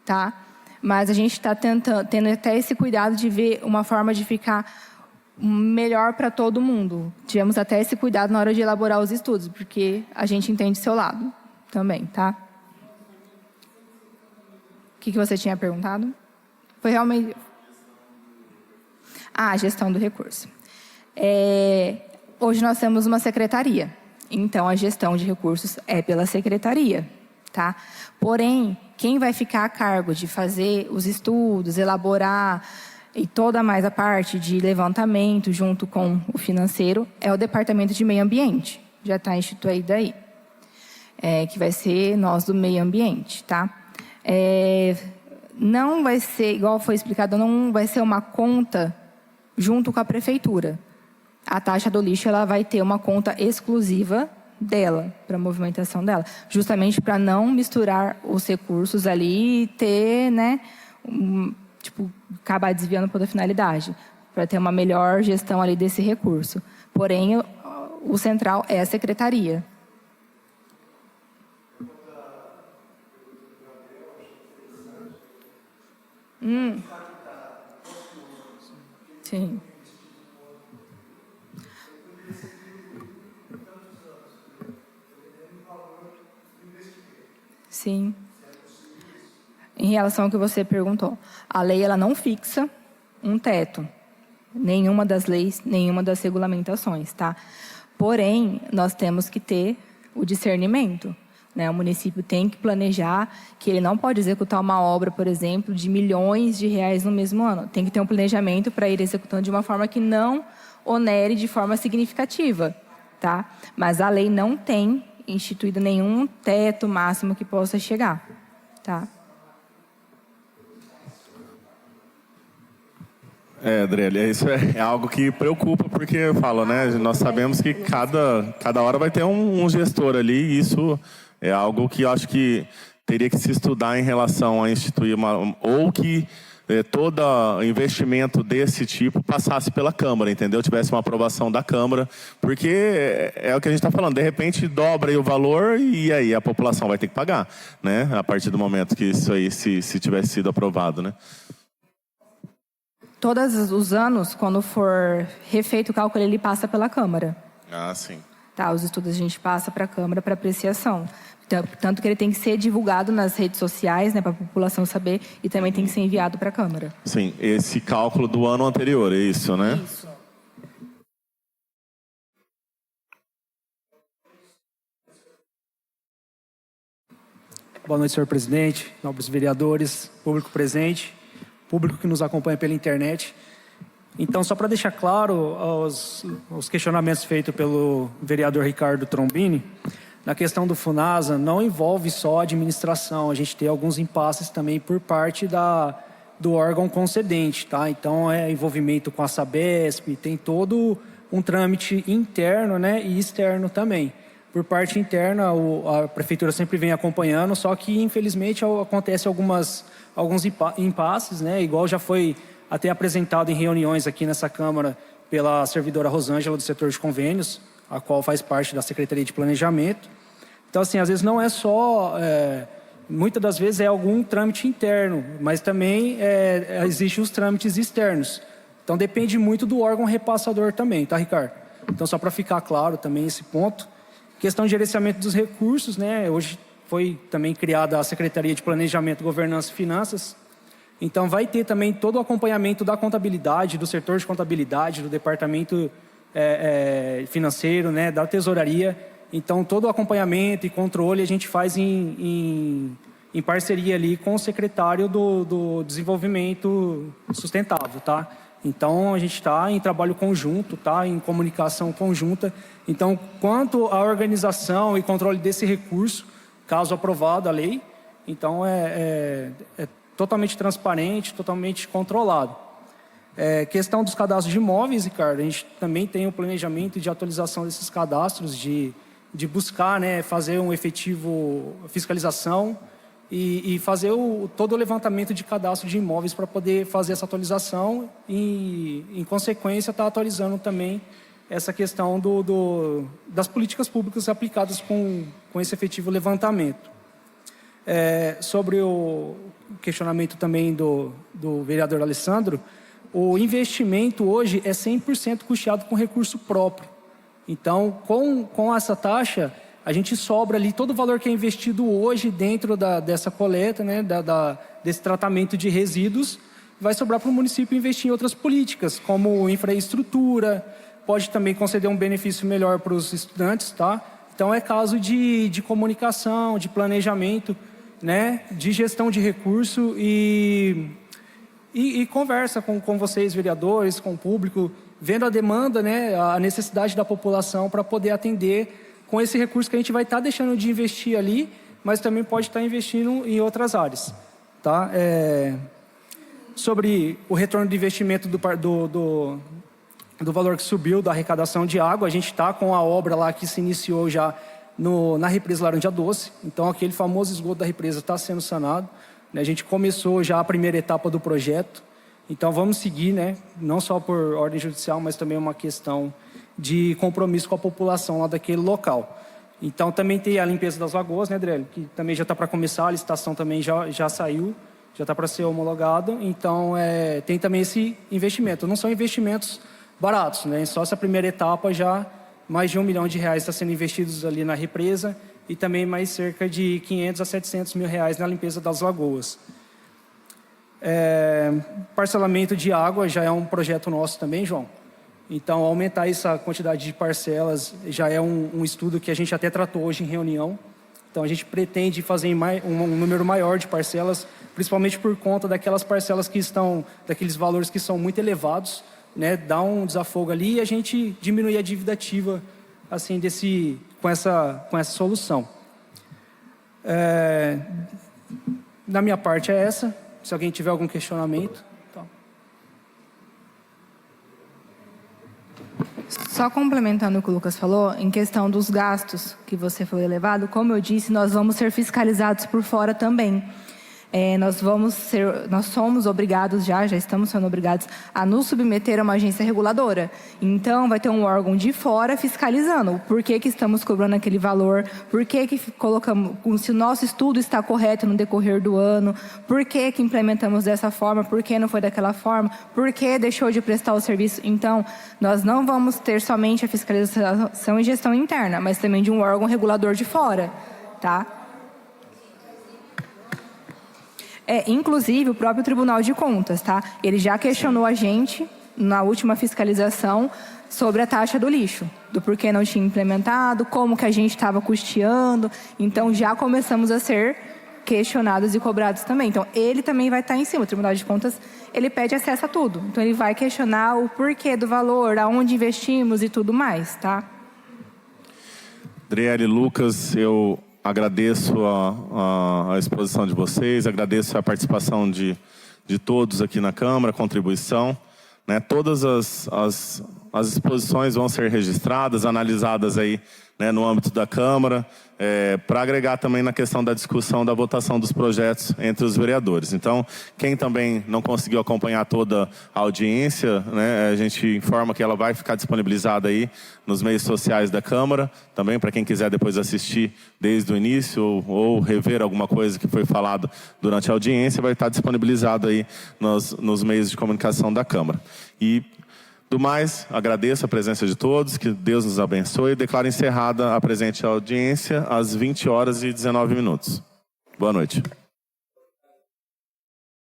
Tá? Mas a gente está tendo até esse cuidado de ver uma forma de ficar melhor para todo mundo. Tivemos até esse cuidado na hora de elaborar os estudos, porque a gente entende seu lado também, tá? O que você tinha perguntado? Foi realmente... a gestão do recurso. Hoje nós temos uma secretaria, então a gestão de recursos é pela secretaria, tá? Porém, quem vai ficar a cargo de fazer os estudos, elaborar e toda mais a parte de levantamento junto com o financeiro é o Departamento de Meio Ambiente. Já está instituído aí. Que vai ser nós do meio ambiente, tá? Não vai ser, igual foi explicado, não vai ser uma conta junto com a prefeitura. a taxa do lixo ela vai ter uma conta exclusiva dela, para a movimentação dela, justamente para não misturar os recursos ali e ter, né, acabar desviando para outra finalidade, para ter uma melhor gestão ali desse recurso. Porém, o central é a secretaria. Sim. Sim. Em relação ao que você perguntou, a lei ela não fixa um teto, nenhuma das leis, nenhuma das regulamentações, tá? Porém, nós temos que ter o discernimento, né? O município tem que planejar que ele não pode executar uma obra, por exemplo, de milhões de reais no mesmo ano. Tem que ter um planejamento para ir executando de uma forma que não onere de forma significativa, tá? Mas a lei não tem instituído nenhum teto máximo que possa chegar, tá? Adriele, isso é algo que preocupa, porque eu falo, né? Nós sabemos que cada hora vai ter um gestor ali, e isso é algo que eu acho que teria que se estudar em relação a instituir ou que todo investimento desse tipo passasse pela Câmara, entendeu? Tivesse uma aprovação da Câmara, porque é o que a gente está falando, de repente dobra aí o valor e aí a população vai ter que pagar, né? A partir do momento que isso aí se tivesse sido aprovado, né? Todos os anos, quando for refeito o cálculo, ele passa pela Câmara. Ah, sim. Tá, os estudos a gente passa para a Câmara para apreciação. Tanto que ele tem que ser divulgado nas redes sociais, né, para a população saber, e também tem que ser enviado para a Câmara. Sim, esse cálculo do ano anterior, é isso, né? Isso. Boa noite, senhor presidente, nobres vereadores, público presente, público que nos acompanha pela internet. Então, só para deixar claro os questionamentos feitos pelo vereador Ricardo Trombini, na questão do FUNASA, não envolve só a administração, a gente tem alguns impasses também por parte do órgão concedente, tá? Então, é envolvimento com a Sabesp, tem todo um trâmite interno, né, e externo também. Por parte interna, a prefeitura sempre vem acompanhando, só que, infelizmente, acontece alguns impasses, né, igual já foi até apresentado em reuniões aqui nessa Câmara pela servidora Rosângela do setor de convênios, a qual faz parte da Secretaria de Planejamento. Então, assim, às vezes não é só... muitas das vezes é algum trâmite interno, mas também existem os trâmites externos. Então, depende muito do órgão repassador também, tá, Ricardo? Então, só para ficar claro também esse ponto. Questão de gerenciamento dos recursos, né? Hoje foi também criada a Secretaria de Planejamento, Governança e Finanças. Então, vai ter também todo o acompanhamento da contabilidade, do setor de contabilidade, do departamento financeiro, né, da tesouraria. Então, todo o acompanhamento e controle a gente faz em parceria ali com o secretário do Desenvolvimento Sustentável, tá? Então, a gente está em trabalho conjunto, tá? Em comunicação conjunta. Então, quanto à organização e controle desse recurso, caso aprovada a lei, então é totalmente transparente, totalmente controlado. Questão dos cadastros de imóveis, Ricardo, a gente também tem o planejamento de atualização desses cadastros, de buscar, né, fazer um efetivo fiscalização e fazer todo o levantamento de cadastro de imóveis para poder fazer essa atualização e, em consequência, estar atualizando também essa questão das políticas públicas aplicadas com esse efetivo levantamento. Sobre o questionamento também do vereador Alessandro, o investimento hoje é 100% custeado com recurso próprio. Então, com essa taxa, a gente sobra ali todo o valor que é investido hoje dentro dessa coleta, né, desse tratamento de resíduos, vai sobrar para o município investir em outras políticas, como infraestrutura, pode também conceder um benefício melhor para os estudantes, tá? Então, é caso de comunicação, de planejamento, né, de gestão de recurso e conversa com vocês, vereadores, com o público, vendo a demanda, né, a necessidade da população para poder atender com esse recurso que a gente vai estar deixando de investir ali, mas também pode estar investindo em outras áreas. Tá? Sobre o retorno de investimento do valor que subiu da arrecadação de água. A gente está com a obra lá que se iniciou já na represa Laranja Doce. Então, aquele famoso esgoto da represa está sendo sanado. A gente começou já a primeira etapa do projeto. Então, vamos seguir, né? Não só por ordem judicial, mas também uma questão de compromisso com a população lá daquele local. Então, também tem a limpeza das lagoas, né, Adriele? Que também já está para começar, a licitação também já saiu, já está para ser homologado. Então, tem também esse investimento. Não são investimentos baratos, né? Só essa primeira etapa já mais de R$1 milhão está sendo investidos ali na represa e também mais cerca de 500 a 700 mil reais na limpeza das lagoas. Parcelamento de água já é um projeto nosso também, João. Então, aumentar essa quantidade de parcelas já é um estudo que a gente até tratou hoje em reunião. Então, a gente pretende fazer um número maior de parcelas, principalmente por conta daquelas parcelas que estão, daqueles valores que são muito elevados, né? Dá um desafogo ali e a gente diminuir a dívida ativa assim, com essa solução. Da minha parte é essa. Se alguém tiver algum questionamento. Tá. Só complementando o que o Lucas falou, em questão dos gastos que você foi elevado, como eu disse, nós vamos ser fiscalizados por fora também. Nós somos obrigados, já estamos sendo obrigados a nos submeter a uma agência reguladora. Então, vai ter um órgão de fora fiscalizando o porquê que estamos cobrando aquele valor, porquê que colocamos, se o nosso estudo está correto no decorrer do ano, porquê que implementamos dessa forma, porquê não foi daquela forma, porquê deixou de prestar o serviço. Então, nós não vamos ter somente a fiscalização e gestão interna, mas também de um órgão regulador de fora, tá? Inclusive, o próprio Tribunal de Contas, tá? Ele já questionou a gente, na última fiscalização, sobre a taxa do lixo, do porquê não tinha implementado, como que a gente estava custeando. Então, já começamos a ser questionados e cobrados também. Então, ele também vai estar em cima. O Tribunal de Contas, ele pede acesso a tudo. Então, ele vai questionar o porquê do valor, aonde investimos e tudo mais, tá? Adriele, Lucas, eu agradeço a exposição de vocês, agradeço a participação de todos aqui na Câmara, a contribuição. Né? Todas as exposições vão ser registradas, analisadas aí, né, no âmbito da Câmara, para agregar também na questão da discussão da votação dos projetos entre os vereadores. Então, quem também não conseguiu acompanhar toda a audiência, né, a gente informa que ela vai ficar disponibilizada aí nos meios sociais da Câmara, também para quem quiser depois assistir desde o início ou rever alguma coisa que foi falado durante a audiência, vai estar disponibilizado aí nos meios de comunicação da Câmara. E do mais, agradeço a presença de todos, que Deus nos abençoe e declaro encerrada a presente audiência às 20h19. Boa noite.